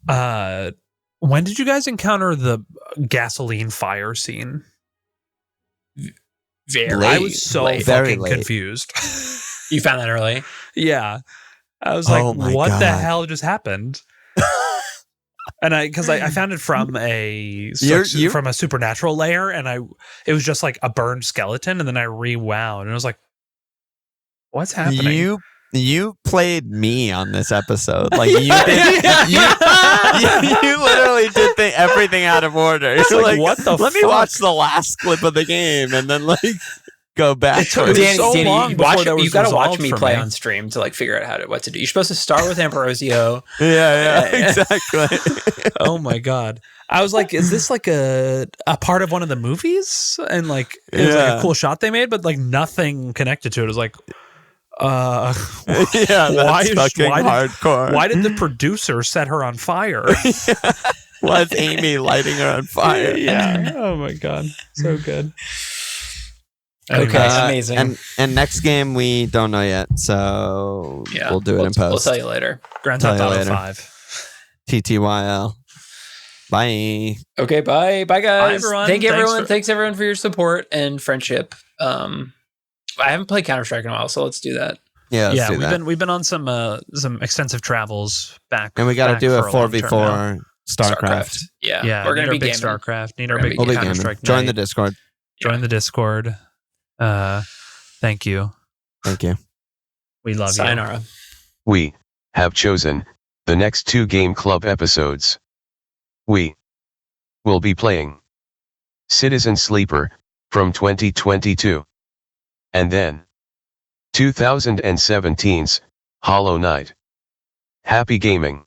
When did you guys encounter the gasoline fire scene? I was so fucking confused. You found that early? Yeah. I was like, what the hell just happened? And because I found it from from a supernatural layer, and it was just like a burned skeleton, and then I rewound, and I was like, what's happening? You played me on this episode. Like you did, you literally did everything out of order. You're like, what the Let me watch the last clip of the game and then like go back. It was so Danny, long before there was you gotta watch resolved me for play me. on stream to like figure out what to do. You're supposed to start with Ambrosio. Yeah, exactly. Oh my god. I was like, is this like a part of one of the movies? And like it was like a cool shot they made, but like nothing connected to it. It was like yeah, why that's fucking hardcore. Why did the producer set her on fire? Why is Amy lighting her on fire? Yeah. Oh my god. So good. Okay, amazing. And next game we don't know yet, so we'll do it in post. We'll tell you later. Grand Theft Auto 5. TTYL. Bye. Okay, bye guys. Bye, everyone. Thanks everyone for your support and friendship. I haven't played Counter-Strike in a while, so let's do that. Yeah, let's do that. we've been on some extensive travels back, and we got to do a for long term 4v4 StarCraft. Yeah, we're gonna be big gaming. StarCraft. Need our We're big gonna be Counter-Strike. Join the night. Discord. Join the Discord. Thank you. Thank you. We love you. Sayonara. We have chosen the next 2 Game Club episodes. We will be playing Citizen Sleeper from 2022. And then 2017's Hollow Knight. Happy gaming.